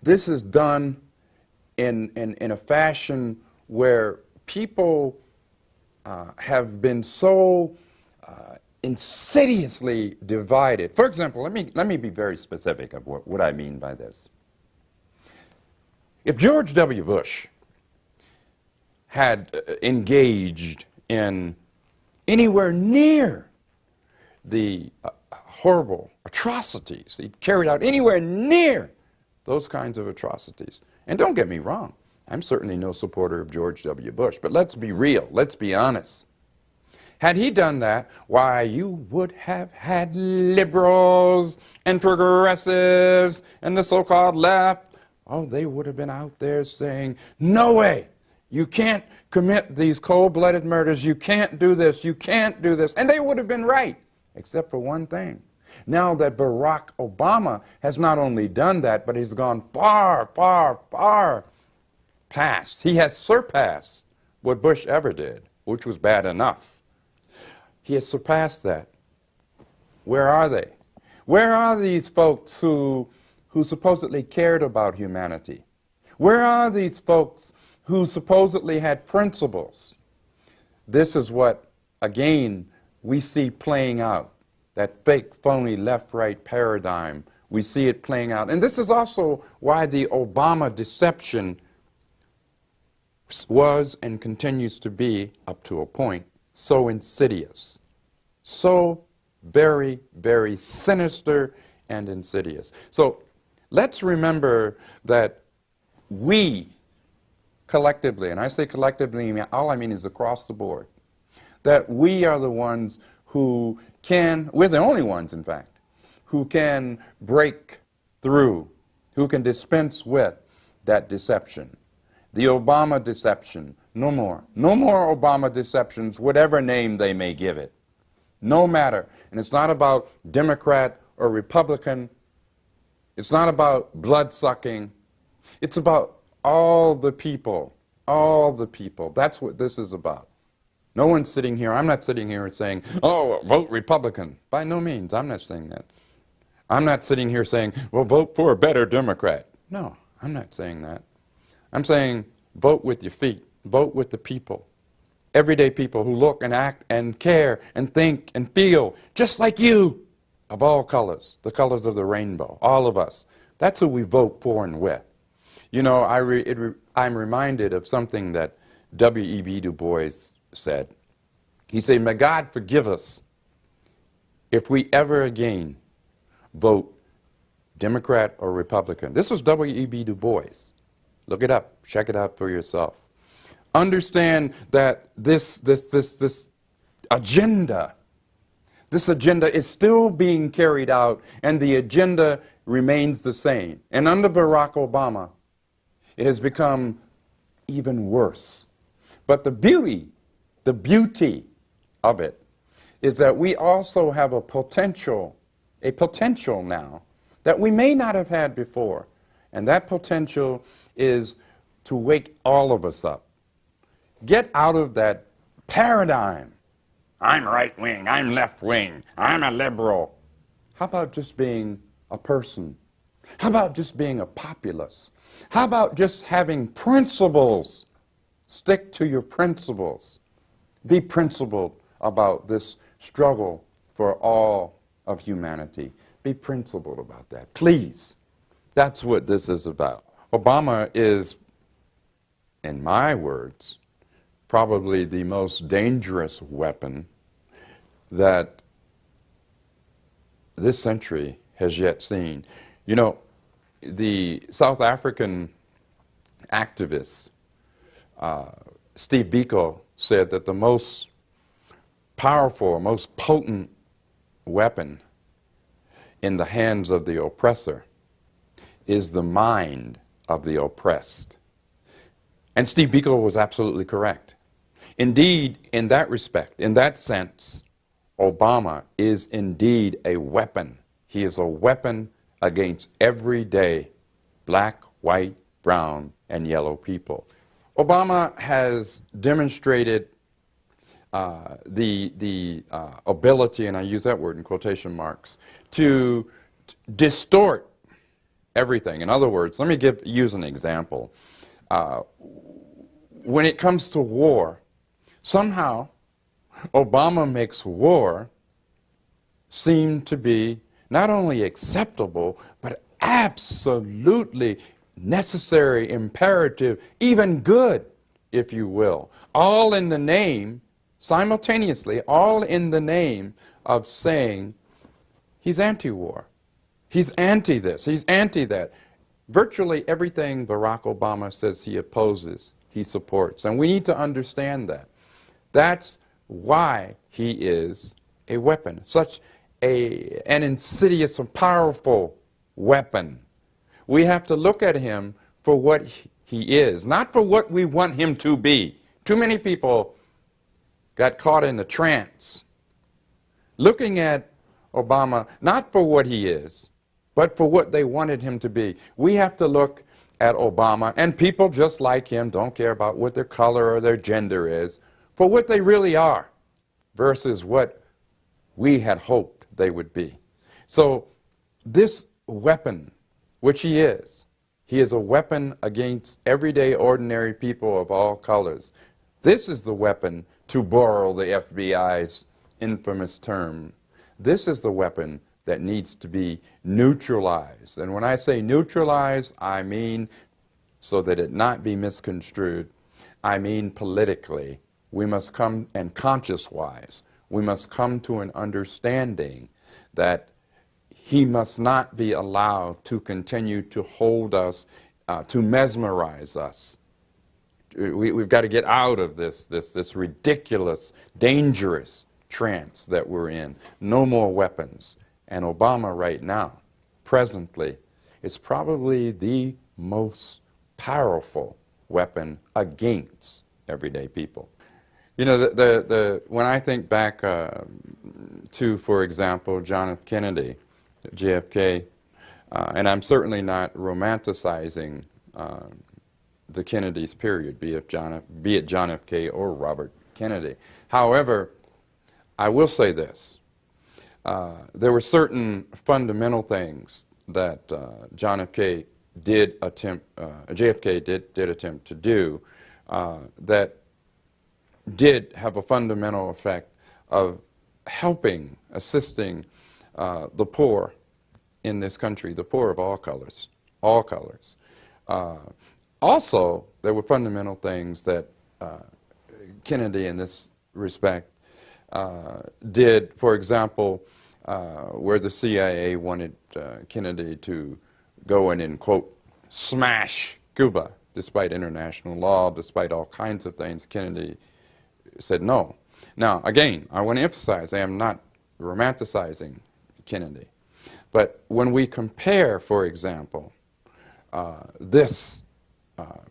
This is done in a fashion where people have been so insidiously divided. For example, let me be very specific of what I mean by this. If George W. Bush had engaged in anywhere near the horrible atrocities, he'd carried out anywhere near those kinds of atrocities. And don't get me wrong, I'm certainly no supporter of George W. Bush, but let's be real, let's be honest. Had he done that, why, you would have had liberals and progressives and the so-called left. Oh, they would have been out there saying, no way, you can't commit these cold-blooded murders, you can't do this, you can't do this. And they would have been right, except for one thing. Now that Barack Obama has not only done that, but he's gone far, far, far past. He has surpassed what Bush ever did, which was bad enough. He has surpassed that. Where are they? Where are these folks who supposedly cared about humanity? Where are these folks who supposedly had principles? This is what, again, we see playing out. That fake, phony left-right paradigm, we see it playing out. And this is also why the Obama deception was and continues to be, up to a point, so insidious. So very, very sinister and insidious. So let's remember that we collectively, and I say collectively, all I mean is across the board, that we are the ones who can, we're the only ones, in fact, who can break through, who can dispense with that deception. The Obama deception, no more. No more Obama deceptions, whatever name they may give it. No matter. And it's not about Democrat or Republican. It's not about blood-sucking. It's about all the people. All the people. That's what this is about. No one's sitting here, I'm not sitting here and saying, oh, vote Republican. By no means, I'm not saying that. I'm not sitting here saying, well, vote for a better Democrat. No, I'm not saying that. I'm saying vote with your feet. Vote with the people. Everyday people who look and act and care and think and feel just like you, of all colors, the colors of the rainbow, all of us. That's who we vote for and with. You know, I'm reminded of something that W.E.B. Du Bois said. He said, may God forgive us if we ever again vote Democrat or Republican. This was W.E.B. Du Bois. Look it up. Check it out for yourself. Understand that this agenda is still being carried out, and the agenda remains the same. And under Barack Obama, it has become even worse. But the beauty of it is that we also have a potential now that we may not have had before. And that potential is to wake all of us up. Get out of that paradigm. I'm right-wing, I'm left-wing, I'm a liberal. How about just being a person? How about just being a populace? How about just having principles? Stick to your principles. Be principled about this struggle for all of humanity. Be principled about that, please. That's what this is about. Obama is, in my words, probably the most dangerous weapon that this century has yet seen. You know, the South African activist, Steve Biko, said that the most powerful, most potent weapon in the hands of the oppressor is the mind of the oppressed. And Steve Biko was absolutely correct. Indeed, in that respect, in that sense, Obama is indeed a weapon. He is a weapon against everyday black, white, brown, and yellow people. Obama has demonstrated the ability, and I use that word in quotation marks, to distort everything. In other words, let me use an example. When it comes to war, somehow Obama makes war seem to be not only acceptable, but absolutely necessary, imperative, even good, if you will. All in the name, simultaneously, all in the name of saying he's anti-war. He's anti this, he's anti that. Virtually everything Barack Obama says he opposes, he supports. And we need to understand that. That's why he is a weapon, such an insidious and powerful weapon. We have to look at him for what he is, not for what we want him to be. Too many people got caught in the trance, looking at Obama not for what he is, but for what they wanted him to be. We have to look at Obama, and people just like him don't care about what their color or their gender is, for what they really are versus what we had hoped they would be. So this weapon, which he is a weapon against everyday ordinary people of all colors. This is the weapon, to borrow the FBI's infamous term. This is the weapon that needs to be neutralized. And when I say neutralized, I mean, so that it not be misconstrued, I mean politically. We must come, and conscious-wise, we must come to an understanding that he must not be allowed to continue to hold us, to mesmerize us we've got to get out of this ridiculous, dangerous trance that we're in. No more weapons. And Obama right now, presently, is probably the most powerful weapon against everyday people. You know, when I think back to, for example, John F. Kennedy, JFK, and I'm certainly not romanticizing the Kennedys period, be it John F. K. or Robert Kennedy. However, I will say this. There were certain fundamental things that JFK did attempt to do that did have a fundamental effect of helping, assisting the poor in this country, the poor of all colors, all colors. Also, there were fundamental things that Kennedy, in this respect, did. For example, where the CIA wanted Kennedy to go in and, quote, smash Cuba, despite international law, despite all kinds of things, Kennedy said no. Now, again, I want to emphasize, I am not romanticizing Kennedy. But when we compare, for example, this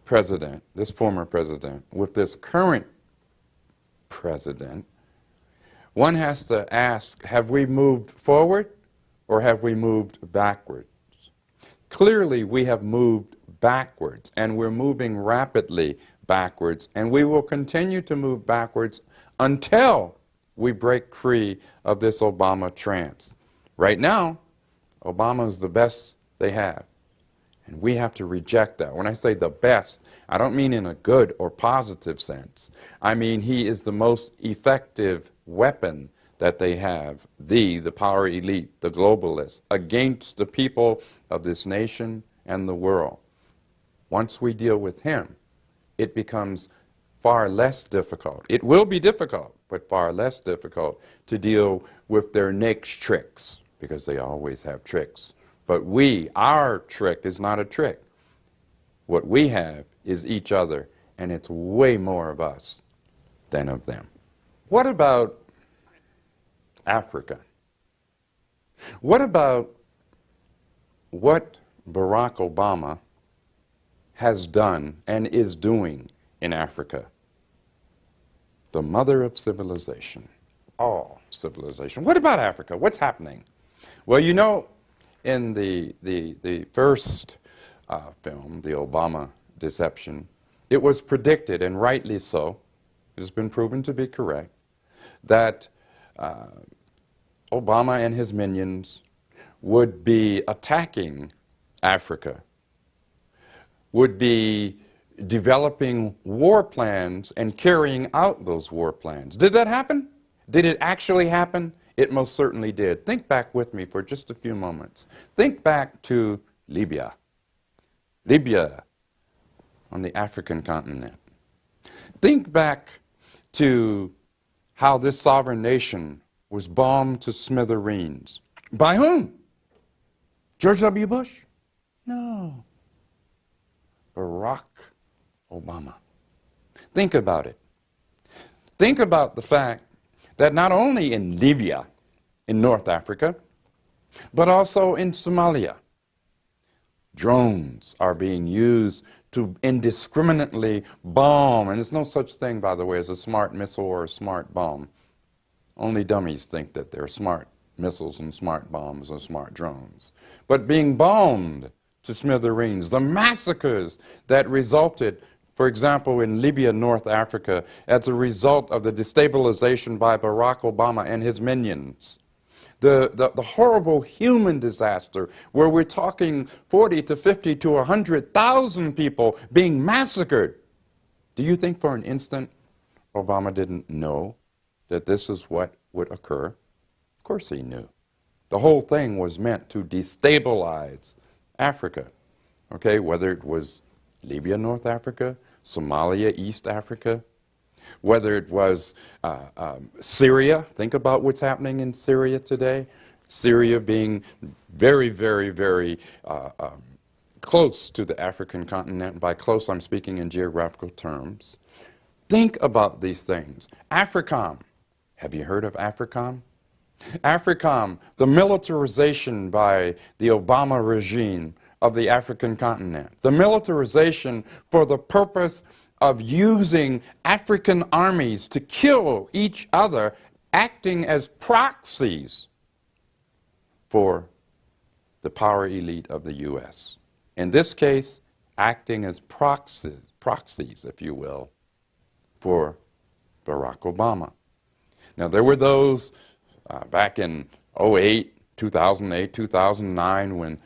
president, this former president, with this current president, one has to ask, have we moved forward or have we moved backwards? Clearly, we have moved backwards, and we're moving rapidly backwards, and we will continue to move backwards until we break free of this Obama trance. Right now, Obama is the best they have, and we have to reject that. When I say the best, I don't mean in a good or positive sense. I mean he is the most effective weapon that they have, the power elite, the globalists, against the people of this nation and the world. Once we deal with him, it becomes far less difficult. It will be difficult, but far less difficult to deal with their next tricks, because they always have tricks. But our trick is not a trick. What we have is each other, and it's way more of us than of them. What about Africa? What about what Barack Obama has done and is doing in Africa? The mother of civilization, all civilization. What about Africa? What's happening? Well, you know, in the first film, The Obama Deception, it was predicted, and rightly so, it has been proven to be correct, that Obama and his minions would be attacking Africa, would be developing war plans and carrying out those war plans. Did that happen? Did it actually happen? It most certainly did. Think back with me for just a few moments. Think back to Libya. Libya on the African continent. Think back to how this sovereign nation was bombed to smithereens. By whom? George W. Bush? No. Barack Obama. Think about it. Think about the fact that not only in Libya, in North Africa, but also in Somalia, drones are being used to indiscriminately bomb, and there's no such thing, by the way, as a smart missile or a smart bomb. Only dummies think that there are smart missiles and smart bombs and smart drones. But being bombed to smithereens, the massacres that resulted, for example, in Libya, North Africa, as a result of the destabilization by Barack Obama and his minions. The horrible human disaster where we're talking 40 to 50 to 100,000 people being massacred. Do you think for an instant Obama didn't know that this is what would occur? Of course he knew. The whole thing was meant to destabilize Africa, okay, whether it was Libya, North Africa, Somalia, East Africa, whether it was Syria. Think about what's happening in Syria today. Syria being very, very, very close to the African continent. By close, I'm speaking in geographical terms. Think about these things. AFRICOM. Have you heard of AFRICOM? AFRICOM, the militarization by the Obama regime of the African continent. The militarization for the purpose of using African armies to kill each other, acting as proxies for the power elite of the U.S. In this case, acting as proxies, if you will, for Barack Obama. Now, there were those back in 2008, 2009, when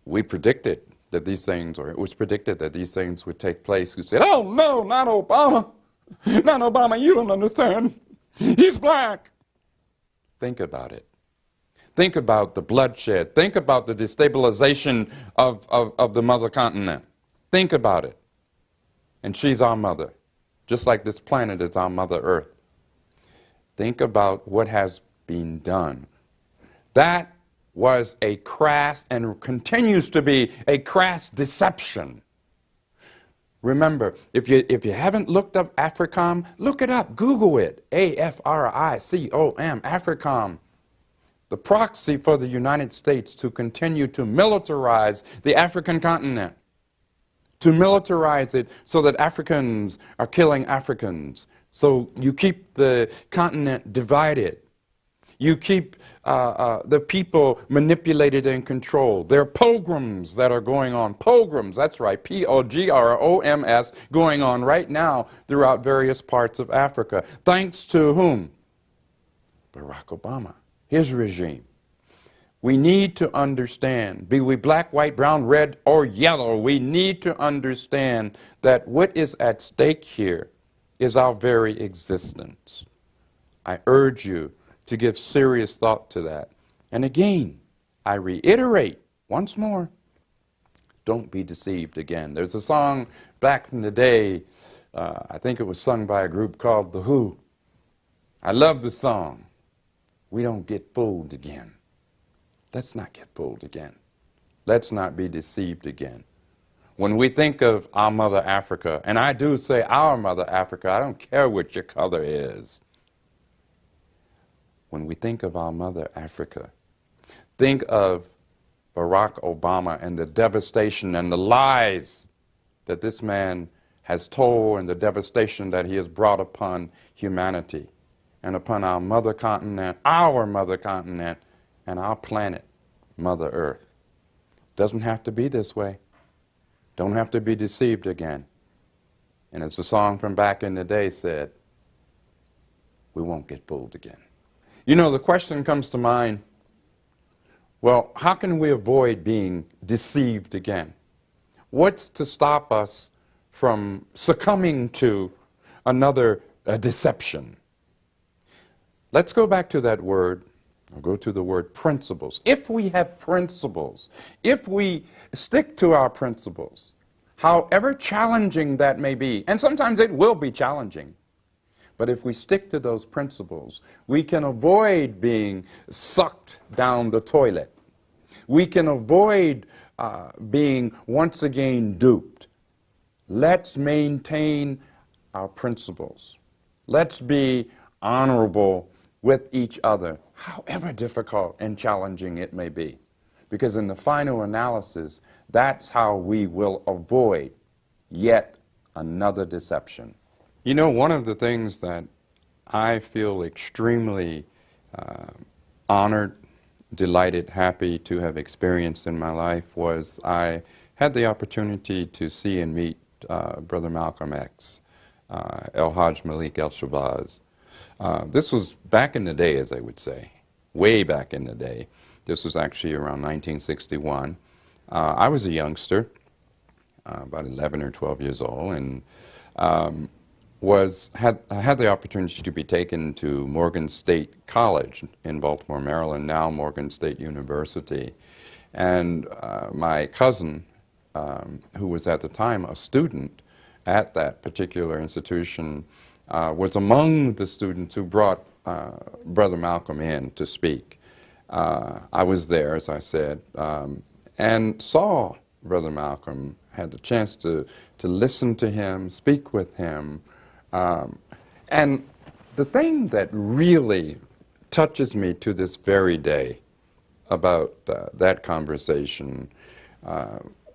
we predicted that these things, or it was predicted that these things would take place, who said, oh, no, not Obama. Not Obama, you don't understand. He's black. Think about it. Think about the bloodshed. Think about the destabilization of the mother continent. Think about it. And she's our mother, just like this planet is our Mother Earth. Think about what has been done. That was a crass and continues to be a crass deception. Remember, if you haven't looked up AFRICOM, look it up, Google it, AFRICOM, AFRICOM, the proxy for the United States to continue to militarize the African continent, to militarize it so that Africans are killing Africans, so you keep the continent divided. You keep the people manipulated and controlled. There are pogroms that are going on. Pogroms, that's right, P-O-G-R-O-M-S, going on right now throughout various parts of Africa. Thanks to whom? Barack Obama, his regime. We need to understand, be we black, white, brown, red, or yellow, we need to understand that what is at stake here is our very existence. I urge you to give serious thought to that. And again, I reiterate once more, don't be deceived again. There's a song back in the day, I think it was sung by a group called The Who. I love the song. We don't get fooled again. Let's not get fooled again. Let's not be deceived again. When we think of our Mother Africa, and I do say our Mother Africa, I don't care what your color is. When we think of our Mother Africa, think of Barack Obama and the devastation and the lies that this man has told and the devastation that he has brought upon humanity and upon our mother continent, and our planet, Mother Earth. Doesn't have to be this way. Don't have to be deceived again. And as the song from back in the day said, we won't get fooled again. You know, the question comes to mind, well, how can we avoid being deceived again? What's to stop us from succumbing to another deception? Let's go back to that word, or go to the word principles. If we have principles, if we stick to our principles, however challenging that may be, and sometimes it will be challenging, but if we stick to those principles, we can avoid being sucked down the toilet. We can avoid being once again duped. Let's maintain our principles. Let's be honorable with each other, however difficult and challenging it may be. Because in the final analysis, that's how we will avoid yet another deception. You know, one of the things that I feel extremely honored, delighted, happy to have experienced in my life was I had the opportunity to see and meet Brother Malcolm X, El Hajj Malik El-Shabazz. This was back in the day, as I would say, way back in the day. This was actually around 1961. I was a youngster, about 11 or 12 years old, and had the opportunity to be taken to Morgan State College in Baltimore, Maryland, now Morgan State University. And my cousin, who was at the time a student at that particular institution, was among the students who brought Brother Malcolm in to speak. I was there, as I said, and saw Brother Malcolm, had the chance to listen to him, speak with him. And the thing that really touches me to this very day about that conversation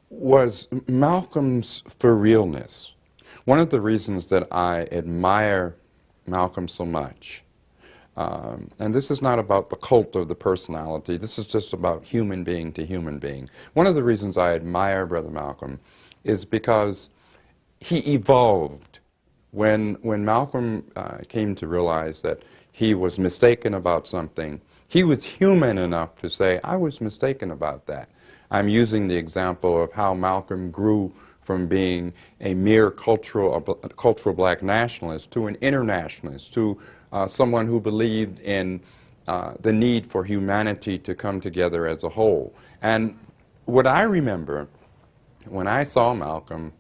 was Malcolm's for realness. One of the reasons that I admire Malcolm so much, and this is not about the cult of the personality, this is just about human being to human being. One of the reasons I admire Brother Malcolm is because he evolved. When Malcolm came to realize that he was mistaken about something, he was human enough to say, I was mistaken about that. I'm using the example of how Malcolm grew from being a mere cultural black nationalist to an internationalist, to someone who believed in the need for humanity to come together as a whole. And what I remember when I saw Malcolm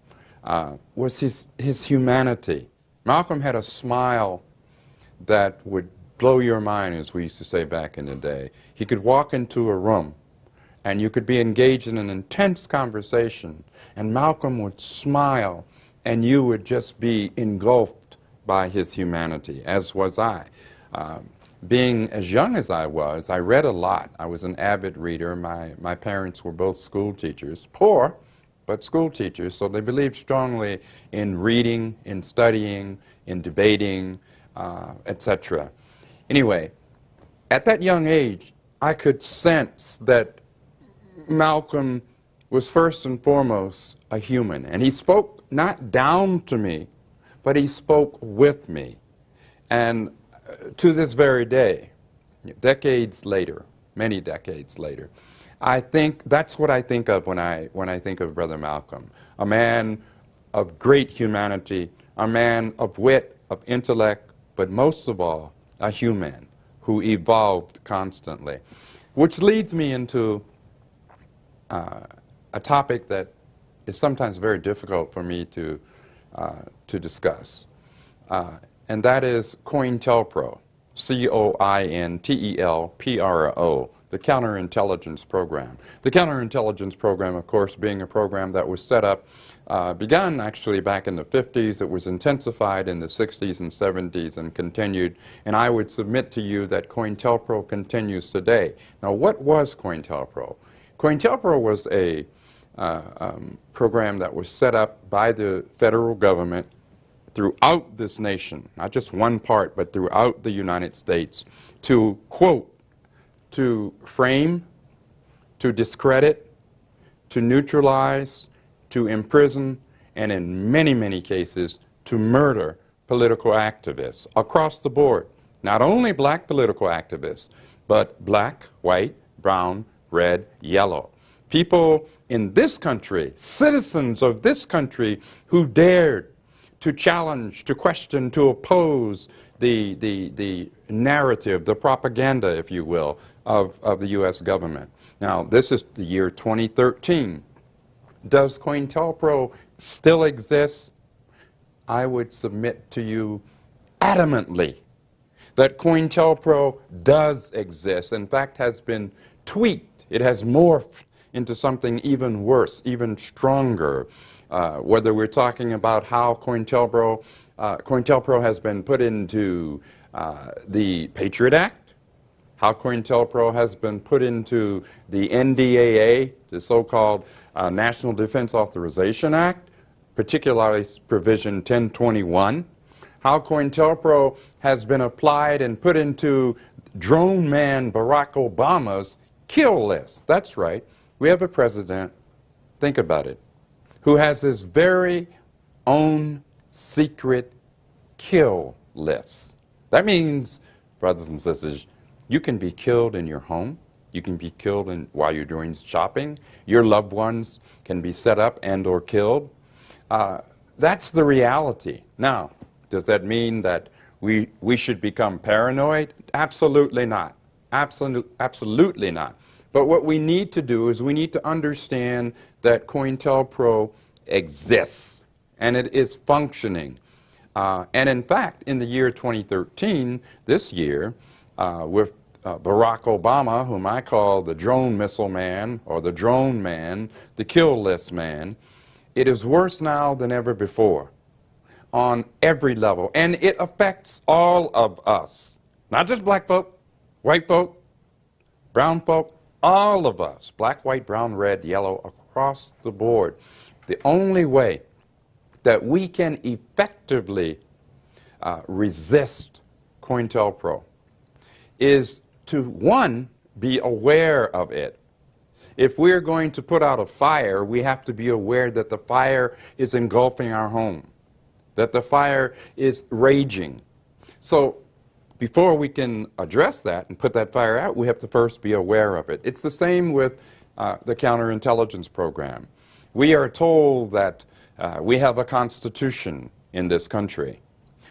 was his humanity. Malcolm had a smile that would blow your mind, as we used to say back in the day. He could walk into a room and you could be engaged in an intense conversation, and Malcolm would smile and you would just be engulfed by his humanity, as was I. Being as young as I was, I read a lot. I was an avid reader. My parents were both school teachers, poor, but school teachers, so they believed strongly in reading, in studying, in debating, etc. Anyway, at that young age, I could sense that Malcolm was first and foremost a human, and he spoke not down to me, but he spoke with me. And to this very day, decades later, many decades later, I think that's what I think of when I think of Brother Malcolm, a man of great humanity, a man of wit, of intellect, but most of all, a human who evolved constantly. Which leads me into a topic that is sometimes very difficult for me to discuss, and that is COINTELPRO, COINTELPRO, the counterintelligence program. The counterintelligence program, of course, being a program that was set up, began actually back in the 50s. It was intensified in the 60s and 70s and continued. And I would submit to you that COINTELPRO continues today. Now, what was COINTELPRO? COINTELPRO was a program that was set up by the federal government throughout this nation, not just one part, but throughout the United States, to, quote, to frame, to discredit, to neutralize, to imprison, and in many, many cases, to murder political activists across the board. Not only black political activists, but black, white, brown, red, yellow. People in this country, citizens of this country, who dared to challenge, to question, to oppose the narrative, the propaganda, if you will, of the U.S. government. Now, this is the year 2013. Does COINTELPRO still exist? I would submit to you adamantly that COINTELPRO does exist. In fact, has been tweaked. It has morphed into something even worse, even stronger. Whether we're talking about how COINTELPRO has been put into the Patriot Act, how COINTELPRO has been put into the NDAA, the so-called National Defense Authorization Act, particularly Provision 1021, how COINTELPRO has been applied and put into drone man Barack Obama's kill list. That's right. We have a president, think about it, who has his very own secret kill list. That means, brothers and sisters, you can be killed in your home. You can be killed while you're doing shopping. Your loved ones can be set up and or killed. That's the reality. Now, does that mean that we should become paranoid? Absolutely not. Absolutely not. But what we need to do is we need to understand that COINTELPRO exists and it is functioning. And in fact, in the year 2013, this year, with Barack Obama, whom I call the drone missile man or the drone man, the kill list man, it is worse now than ever before on every level. And it affects all of us, not just black folk, white folk, brown folk, all of us, black, white, brown, red, yellow, across the board. The only way that we can effectively resist COINTELPRO is to, one, be aware of it. If we're going to put out a fire, we have to be aware that the fire is engulfing our home, that the fire is raging. So before we can address that and put that fire out, we have to first be aware of it. It's the same with the counterintelligence program. We are told that we have a constitution in this country.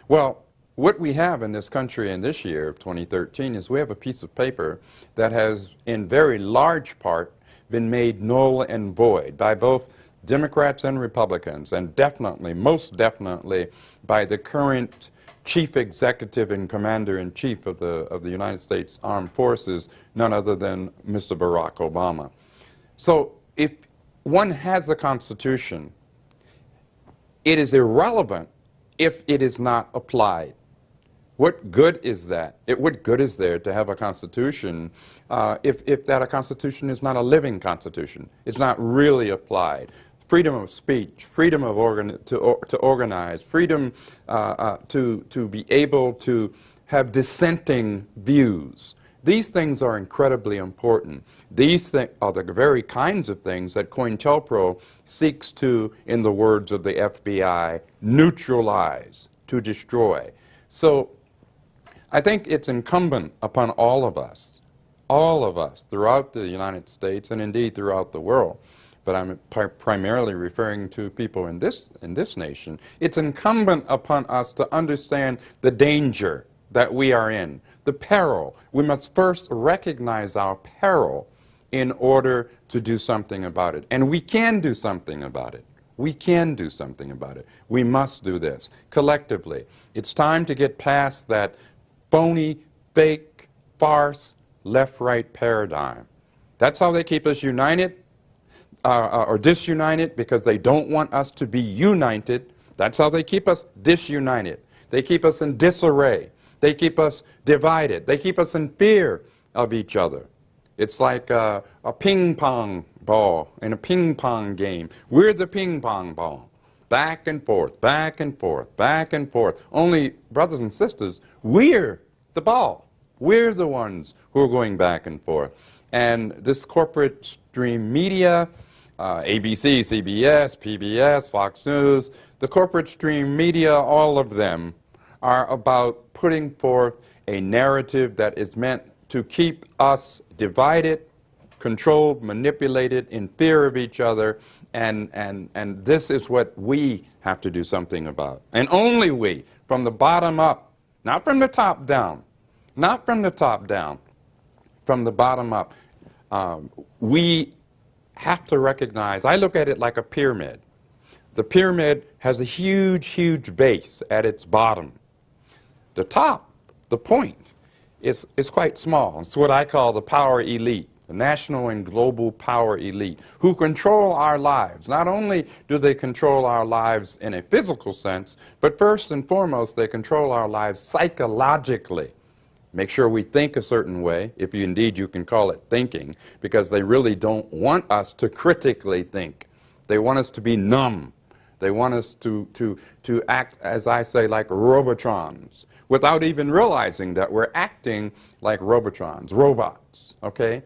Well, what we have in this country in this year of 2013 is we have a piece of paper that has, in very large part, been made null and void by both Democrats and Republicans, and definitely, most definitely, by the current Chief Executive and Commander-in-Chief of the United States Armed Forces, none other than Mr. Barack Obama. So if one has a Constitution, it is irrelevant if it is not applied. What good is that? What good is there to have a Constitution if that a Constitution is not a living Constitution? It's not really applied. Freedom of speech, freedom of to organize, freedom to be able to have dissenting views. These things are incredibly important. These are the very kinds of things that COINTELPRO seeks to, in the words of the FBI, neutralize, to destroy. So I think it's incumbent upon all of us throughout the United States and indeed throughout the world, but I'm primarily referring to people in this nation. It's incumbent upon us to understand the danger that we are in, the peril. We must first recognize our peril in order to do something about it. And we can do something about it. We can do something about it. We must do this collectively. It's time to get past that phony, fake, farce, left-right paradigm. That's how they keep us united or disunited, because they don't want us to be united. That's how they keep us disunited. They keep us in disarray. They keep us divided. They keep us in fear of each other. It's like a ping pong ball in a ping pong game. We're the ping pong ball. Back and forth, back and forth, back and forth. Only, brothers and sisters, we're the ball. We're the ones who are going back and forth. And this corporate stream media, ABC, CBS, PBS, Fox News, the corporate stream media, all of them are about putting forth a narrative that is meant to keep us divided, controlled, manipulated, in fear of each other, and this is what we have to do something about. And only we, from the bottom up, not from the top down, not from the top down, from the bottom up, we have to recognize, I look at it like a pyramid. The pyramid has a huge, huge base at its bottom. The top, the point, is quite small. It's what I call the power elite, the national and global power elite, who control our lives. Not only do they control our lives in a physical sense, but first and foremost, they control our lives psychologically. Make sure we think a certain way, if indeed you can call it thinking, because they really don't want us to critically think. They want us to be numb. They want us to act, as I say, like robotrons, without even realizing that we're acting like robotrons, robots, okay?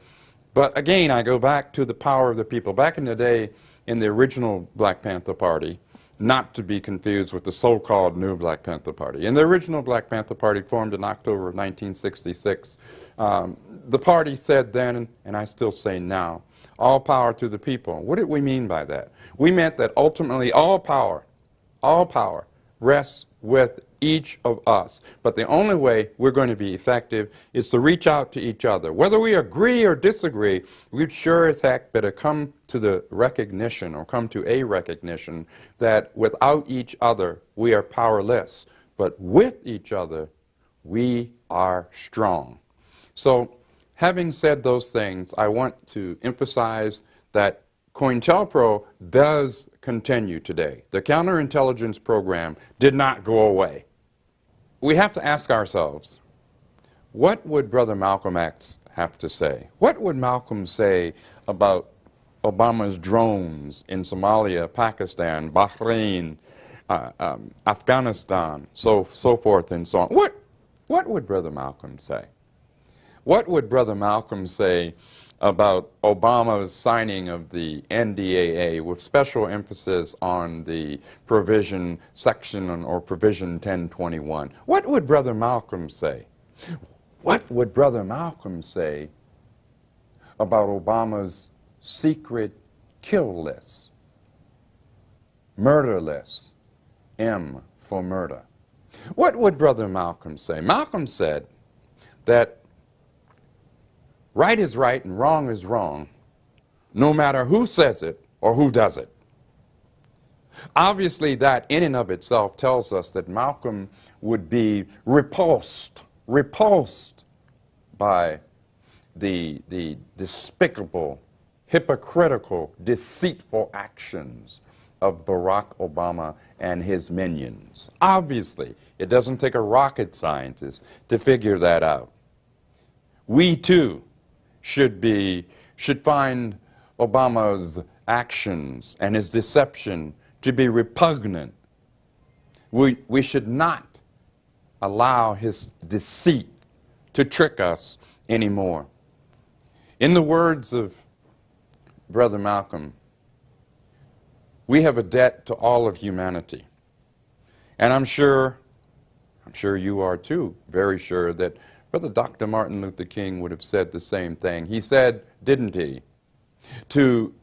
But again, I go back to the power of the people. Back in the day, in the original Black Panther Party, not to be confused with the so-called new Black Panther Party. In the original Black Panther Party, formed in October of 1966, the party said then, and I still say now, all power to the people. What did we mean by that? We meant that ultimately all power rests with each of us. But the only way we're going to be effective is to reach out to each other. Whether we agree or disagree, we'd sure as heck better come to the recognition, or come to a recognition, that without each other we are powerless. But with each other we are strong. So having said those things, I want to emphasize that COINTELPRO does continue today. The counterintelligence program did not go away. We have to ask ourselves, what would Brother Malcolm X have to say? What would Malcolm say about Obama's drones in Somalia, Pakistan, Bahrain, Afghanistan, so forth and so on? What would Brother Malcolm say? What would Brother Malcolm say about Obama's signing of the NDAA with special emphasis on the provision section or provision 1021? What would Brother Malcolm say? What would Brother Malcolm say about Obama's secret kill list, murder list, M for murder? What would Brother Malcolm say? Malcolm said that right is right and wrong is wrong, no matter who says it or who does it. Obviously, that in and of itself tells us that Malcolm would be repulsed by the despicable, hypocritical, deceitful actions of Barack Obama and his minions. Obviously, it doesn't take a rocket scientist to figure that out. We too should find Obama's actions and his deception to be repugnant. We should not allow his deceit to trick us anymore. In the words of Brother Malcolm, we have a debt to all of humanity. And I'm sure you are too, very sure that Brother Dr. Martin Luther King would have said the same thing. He said, didn't he, to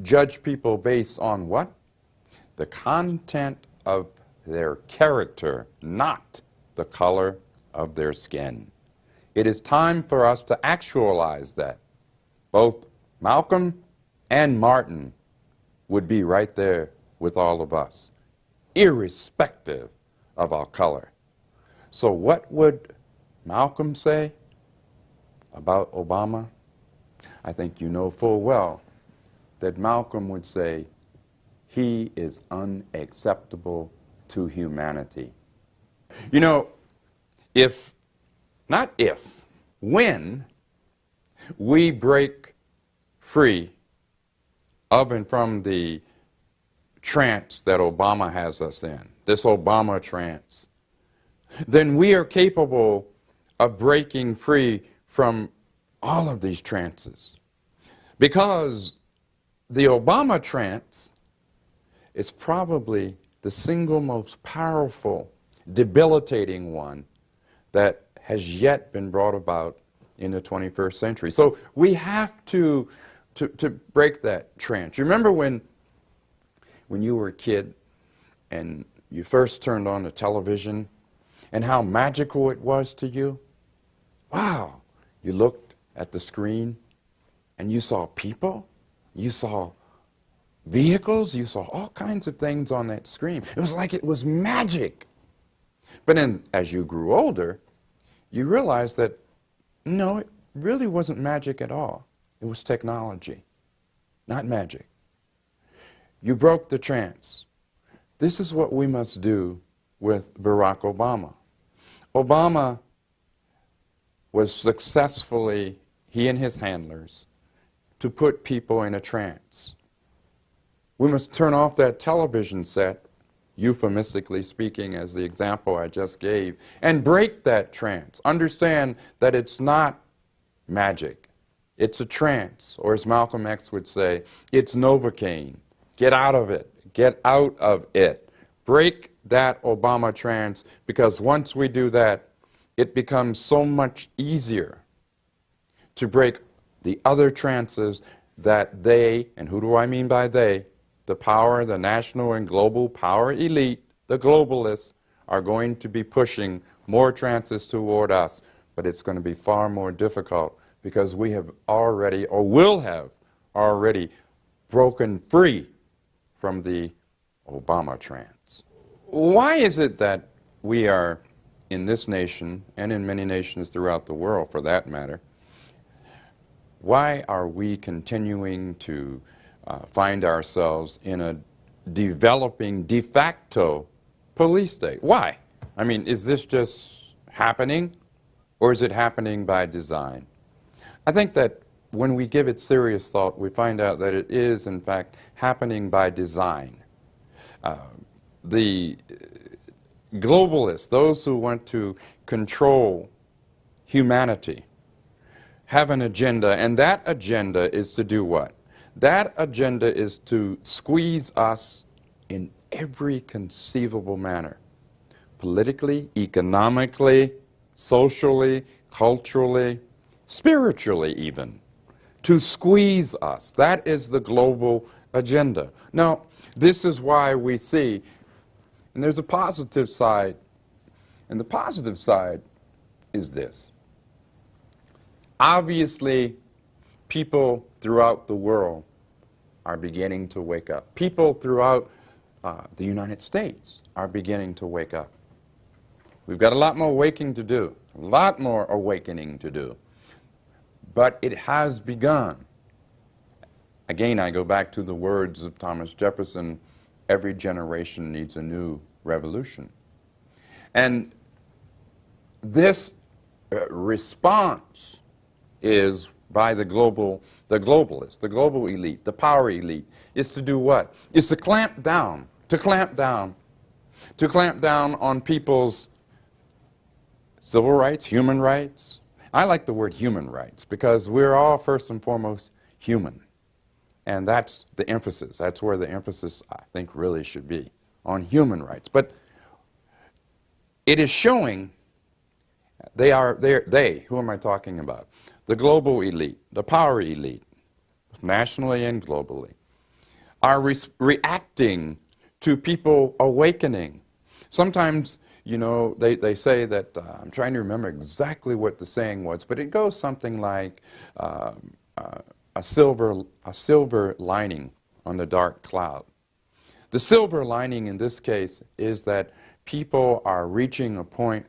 judge people based on what? The content of their character, not the color of their skin. It is time for us to actualize that. Both Malcolm and Martin would be right there with all of us, irrespective of our color. So what would Malcolm say about Obama? I think you know full well that Malcolm would say, he is unacceptable to humanity. You know, when we break free of and from the trance that Obama has us in, this Obama trance, then we are capable of breaking free from all of these trances. Because the Obama trance is probably the single most powerful, debilitating one that has yet been brought about in the 21st century. So we have to break that trance. You remember when you were a kid and you first turned on the television and how magical it was to you? Wow, you looked at the screen and you saw people, you saw vehicles, you saw all kinds of things on that screen. It was like it was magic. But then as you grew older, you realized that no, it really wasn't magic at all. It was technology, not magic. You broke the trance. This is what we must do with Barack Obama. Obama was successfully, he and his handlers, to put people in a trance. We must turn off that television set, euphemistically speaking, as the example I just gave, and break that trance. Understand that it's not magic. It's a trance, or as Malcolm X would say, it's Novocaine. Get out of it. Get out of it. Break that Obama trance, because once we do that, it becomes so much easier to break the other trances that they, and who do I mean by they? The power, the national and global power elite, the globalists, are going to be pushing more trances toward us. But it's going to be far more difficult because we have already, or will have already, broken free from the Obama trance. Why is it that we are, in this nation, and in many nations throughout the world for that matter, Why are we continuing to find ourselves in a developing de facto police state? Why? I mean, is this just happening, or is it happening by design? I think that when we give it serious thought, we find out that it is, in fact, happening by design. The globalists, those who want to control humanity, have an agenda, and that agenda is to do what? That agenda is to squeeze us in every conceivable manner, politically, economically, socially, culturally, spiritually even, to squeeze us. That is the global agenda. Now, this is why we see, and there's a positive side, and the positive side is this. Obviously, people throughout the world are beginning to wake up. People throughout the United States are beginning to wake up. We've got a lot more waking to do, a lot more awakening to do. But it has begun. Again, I go back to the words of Thomas Jefferson, every generation needs a new revolution. And this response is by the globalists, the global elite, the power elite, is to do what? Is to clamp down on people's civil rights, human rights. I like the word human rights because we're all first and foremost human. And that's the emphasis. That's where the emphasis, I think, really should be, on human rights. But it is showing they, who am I talking about? The global elite, the power elite, nationally and globally, are reacting to people awakening. Sometimes, you know, they say that, I'm trying to remember exactly what the saying was, but it goes something like a silver lining on the dark cloud. The silver lining in this case is that people are reaching a point,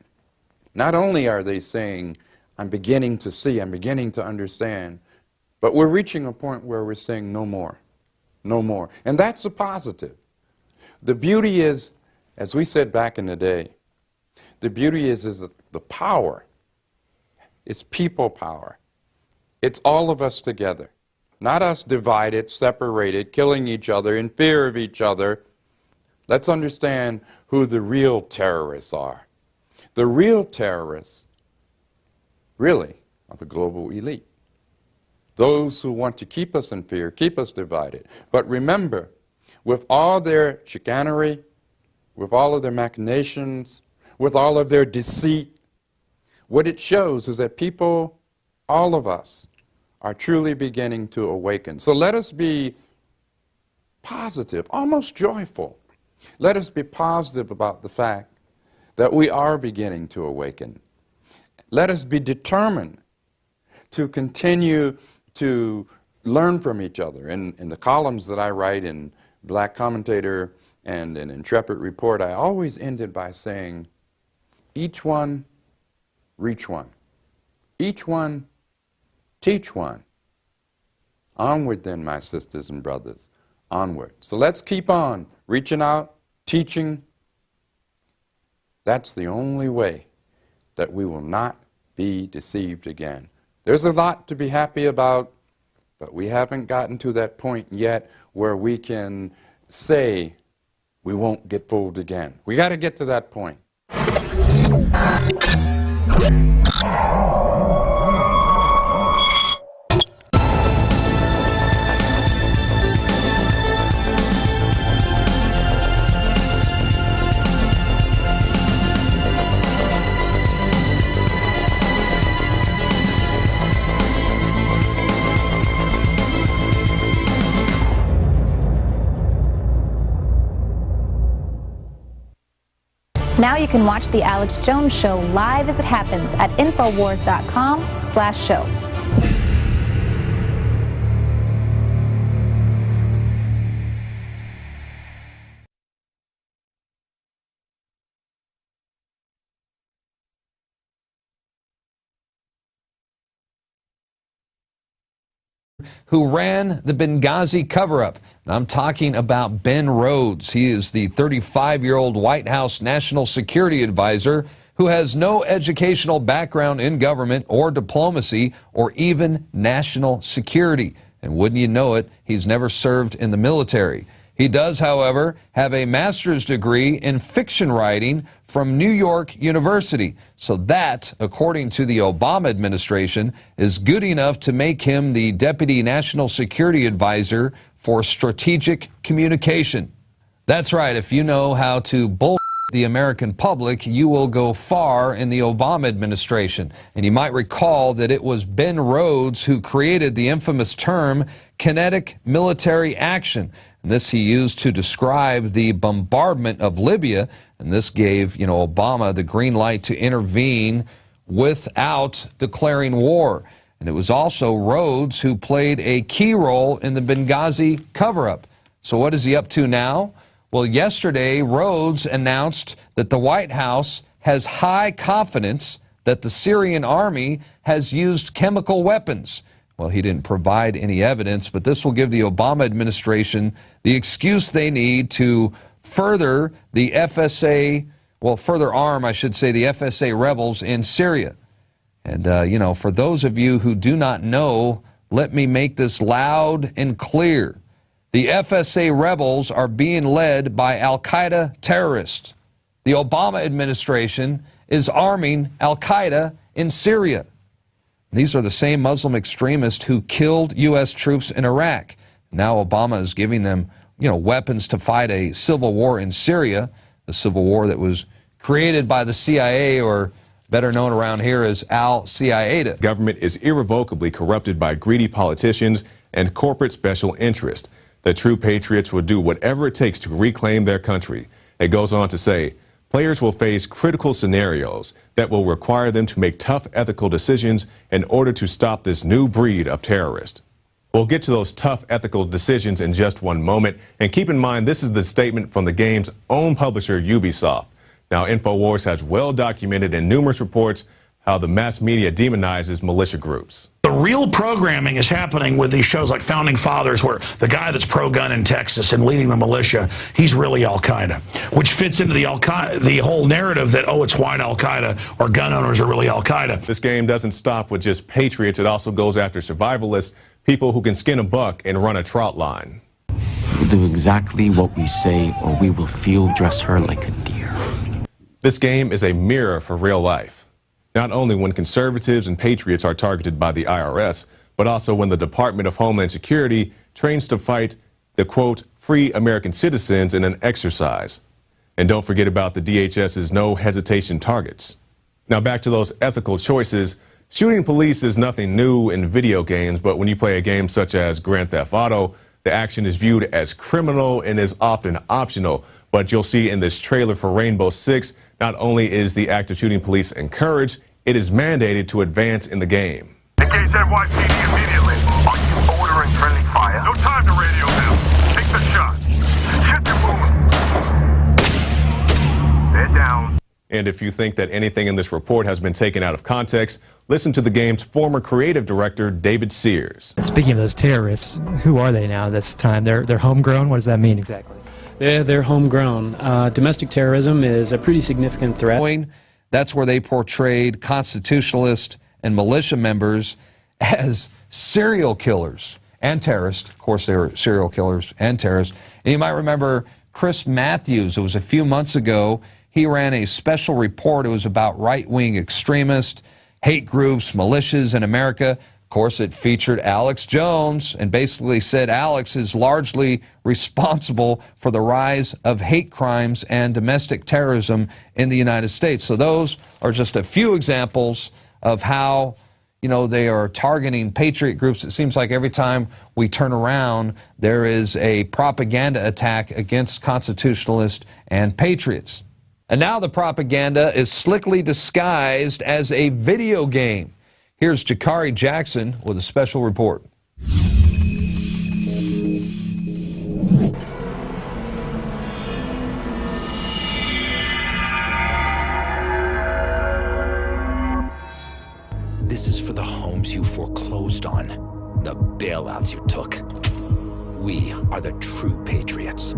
not only are they saying, I'm beginning to see, I'm beginning to understand, but we're reaching a point where we're saying no more, no more. And that's a positive. The beauty is, as we said back in the day, the beauty is the power. It's people power. It's all of us together. Not us divided, separated, killing each other, in fear of each other. Let's understand who the real terrorists are. The real terrorists, really, are the global elite. Those who want to keep us in fear, keep us divided. But remember, with all their chicanery, with all of their machinations, with all of their deceit, what it shows is that people, all of us, are truly beginning to awaken. So let us be positive, almost joyful. Let us be positive about the fact that we are beginning to awaken. Let us be determined to continue to learn from each other. In the columns that I write in Black Commentator and in Intrepid Report, I always ended by saying, each one, reach one. Each one, teach one. Onward then, my sisters and brothers, onward. So let's keep on reaching out, teaching. That's the only way that we will not be deceived again. There's a lot to be happy about, but we haven't gotten to that point yet where we can say we won't get fooled again. We got to get to that point. Now you can watch The Alex Jones Show live as it happens at Infowars.com/show. who ran the Benghazi cover-up. I'm talking about Ben Rhodes. He is the 35-year-old White House National Security Advisor who has no educational background in government or diplomacy or even national security. And wouldn't you know it, he's never served in the military. He does, however, have a master's degree in fiction writing from New York University. So that, according to the Obama administration, is good enough to make him the Deputy National Security Advisor for Strategic Communication. That's right, if you know how to bull the American public, you will go far in the Obama administration. And you might recall that it was Ben Rhodes who created the infamous term kinetic military action. And this he used to describe the bombardment of Libya. And this gave, Obama the green light to intervene without declaring war. And it was also Rhodes who played a key role in the Benghazi cover-up. So what is he up to now? Well, yesterday, Rhodes announced that the White House has high confidence that the Syrian army has used chemical weapons. Well, he didn't provide any evidence, but this will give the Obama administration the excuse they need to further the FSA, further arm, I should say, the FSA rebels in Syria. And, for those of you who do not know, let me make this loud and clear. The FSA rebels are being led by al-Qaeda terrorists. The Obama administration is arming al-Qaeda in Syria. These are the same Muslim extremists who killed U.S. troops in Iraq. Now Obama is giving them, weapons to fight a civil war in Syria, a civil war that was created by the CIA, or better known around here as Al-Qaeda. Government is irrevocably corrupted by greedy politicians and corporate special interests. The true patriots will do whatever it takes to reclaim their country. It goes on to say, players will face critical scenarios that will require them to make tough ethical decisions in order to stop this new breed of terrorist. We'll get to those tough ethical decisions in just one moment. And keep in mind, this is the statement from the game's own publisher, Ubisoft. Now, Infowars has well documented in numerous reports how the mass media demonizes militia groups. The real programming is happening with these shows like Founding Fathers, where the guy that's pro-gun in Texas and leading the militia, he's really al-Qaeda, which fits into the whole narrative that, it's white al-Qaeda or gun owners are really al-Qaeda. This game doesn't stop with just patriots. It also goes after survivalists, people who can skin a buck and run a trot line. We'll do exactly what we say, or we will field dress her like a deer. This game is a mirror for real life. Not only when conservatives and patriots are targeted by the IRS, but also when the Department of Homeland Security trains to fight the, quote, free American citizens in an exercise. And don't forget about the DHS's no hesitation targets. Now back to those ethical choices. Shooting police is nothing new in video games, but when you play a game such as Grand Theft Auto, the action is viewed as criminal and is often optional. But you'll see in this trailer for Rainbow Six, not only is the act of shooting police encouraged, it is mandated to advance in the game. Engage NYPD immediately. Are you ordering friendly fire? No time to radio them. Take the shot. Shit, they're moving. They're down. And if you think that anything in this report has been taken out of context, listen to the game's former creative director, David Sears. Speaking of those terrorists, who are they now this time? They're homegrown? What does that mean exactly? They're homegrown. Domestic terrorism is a pretty significant threat. That's where they portrayed constitutionalist and militia members as serial killers and terrorists. Of course, they were serial killers and terrorists. And you might remember Chris Matthews. It was a few months ago. He ran a special report. It was about right-wing extremists, hate groups, militias in America. Of course, it featured Alex Jones and basically said Alex is largely responsible for the rise of hate crimes and domestic terrorism in the United States. So those are just a few examples of how, they are targeting patriot groups. It seems like every time we turn around, there is a propaganda attack against constitutionalists and patriots. And now the propaganda is slickly disguised as a video game. Here's Jakari Jackson with a special report. This is for the homes you foreclosed on. the bailouts you took. We are the true patriots.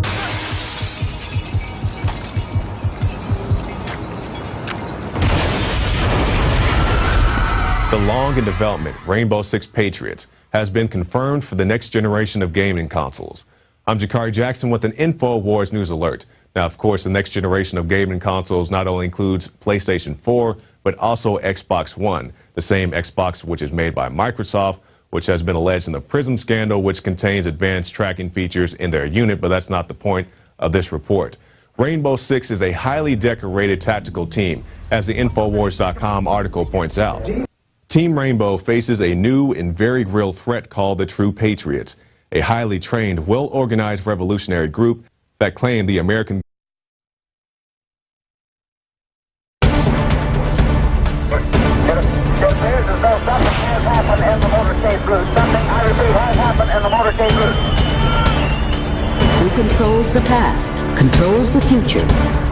The long in development Rainbow Six Patriots has been confirmed for the next generation of gaming consoles. I'm Jakari Jackson with an Infowars News Alert. Now, of course, the next generation of gaming consoles not only includes PlayStation 4, but also Xbox One, the same Xbox which is made by Microsoft, which has been alleged in the PRISM scandal, which contains advanced tracking features in their unit, but that's not the point of this report. Rainbow Six is a highly decorated tactical team, as the Infowars.com article points out. Team Rainbow faces a new and very real threat called the True Patriots, a highly trained, well-organized revolutionary group that claim the American Who controls the past, controls the future.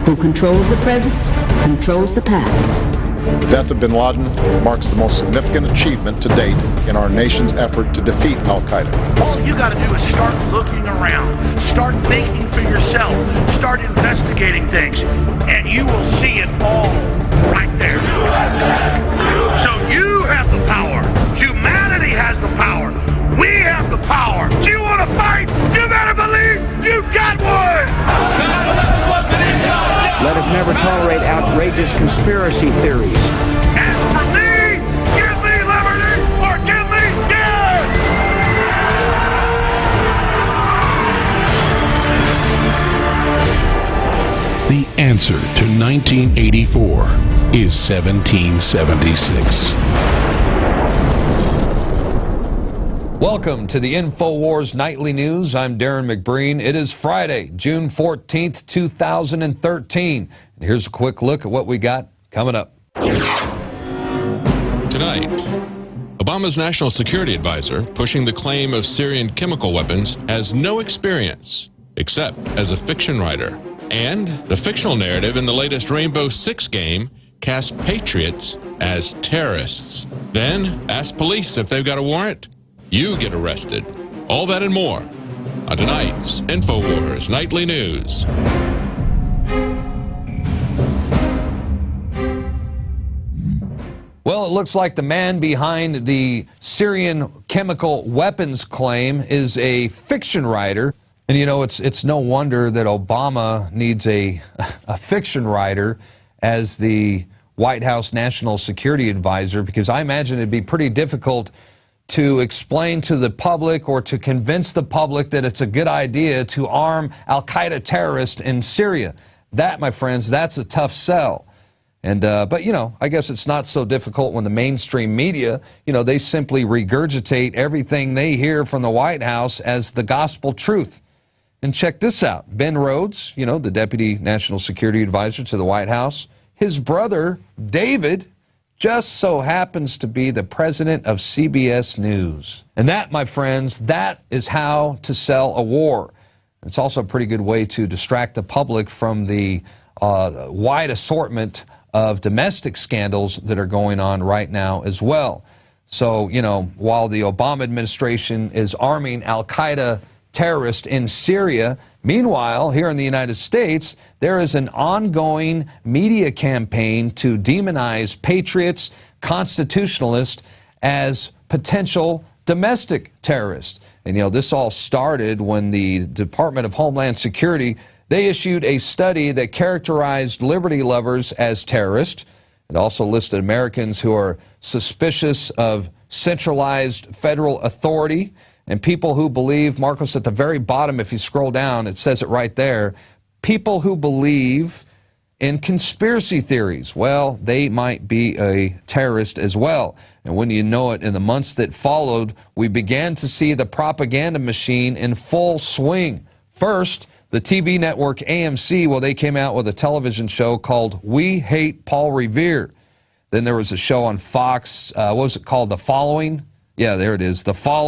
Who controls the present, controls the past. The death of bin Laden marks the most significant achievement to date in our nation's effort to defeat al-Qaeda. All you got to do is start looking around, start thinking for yourself, start investigating things, and you will see it all right there. So you have the power. Humanity has the power. We have the power. Do you want to fight? You better believe you got one! Let us never tolerate outrageous conspiracy theories. As for me, give me liberty or give me death! The answer to 1984 is 1776. Welcome to the Infowars Nightly News. I'm Darren McBreen. It is Friday, June 14th, 2013. And here's a quick look at what we got coming up. Tonight, Obama's national security advisor, pushing the claim of Syrian chemical weapons, has no experience except as a fiction writer. And the fictional narrative in the latest Rainbow Six game casts patriots as terrorists. Then ask police if they've got a warrant. You get arrested. All that and more on tonight's Infowars Nightly News. Well, it looks like the man behind the Syrian chemical weapons claim is a fiction writer. And, you know, it's no wonder that Obama needs a fiction writer as the White House National Security Advisor, because I imagine it'd be pretty difficult to explain to the public or to convince the public that it's a good idea to arm al-Qaeda terrorists in Syria. That, my friends, that's a tough sell. And, but, you know, I guess it's not so difficult when the mainstream media, you know, they simply regurgitate everything they hear from the White House as the gospel truth. And check this out. Ben Rhodes, you know, the Deputy National Security Advisor to the White House, his brother, David, just so happens to be the president of CBS News. And that, my friends, that is how to sell a war. It's also a pretty good way to distract the public from the wide assortment of domestic scandals that are going on right now as well. So, you know, while the Obama administration is arming al-Qaeda terrorists in Syria, meanwhile, here in the United States, there is an ongoing media campaign to demonize patriots, constitutionalists as potential domestic terrorists. And, you know, this all started when the Department of Homeland Security, they issued a study that characterized liberty lovers as terrorists. It also listed Americans who are suspicious of centralized federal authority and people who believe, Marcos, at the very bottom, if you scroll down, it says it right there, people who believe in conspiracy theories. Well, they might be a terrorist as well. And when you know it, in the months that followed, we began to see the propaganda machine in full swing. First, the TV network AMC, well, they came out with a television show called We Hate Paul Revere. Then there was a show on Fox, what was it called? The Following? Yeah, there it is. The Following.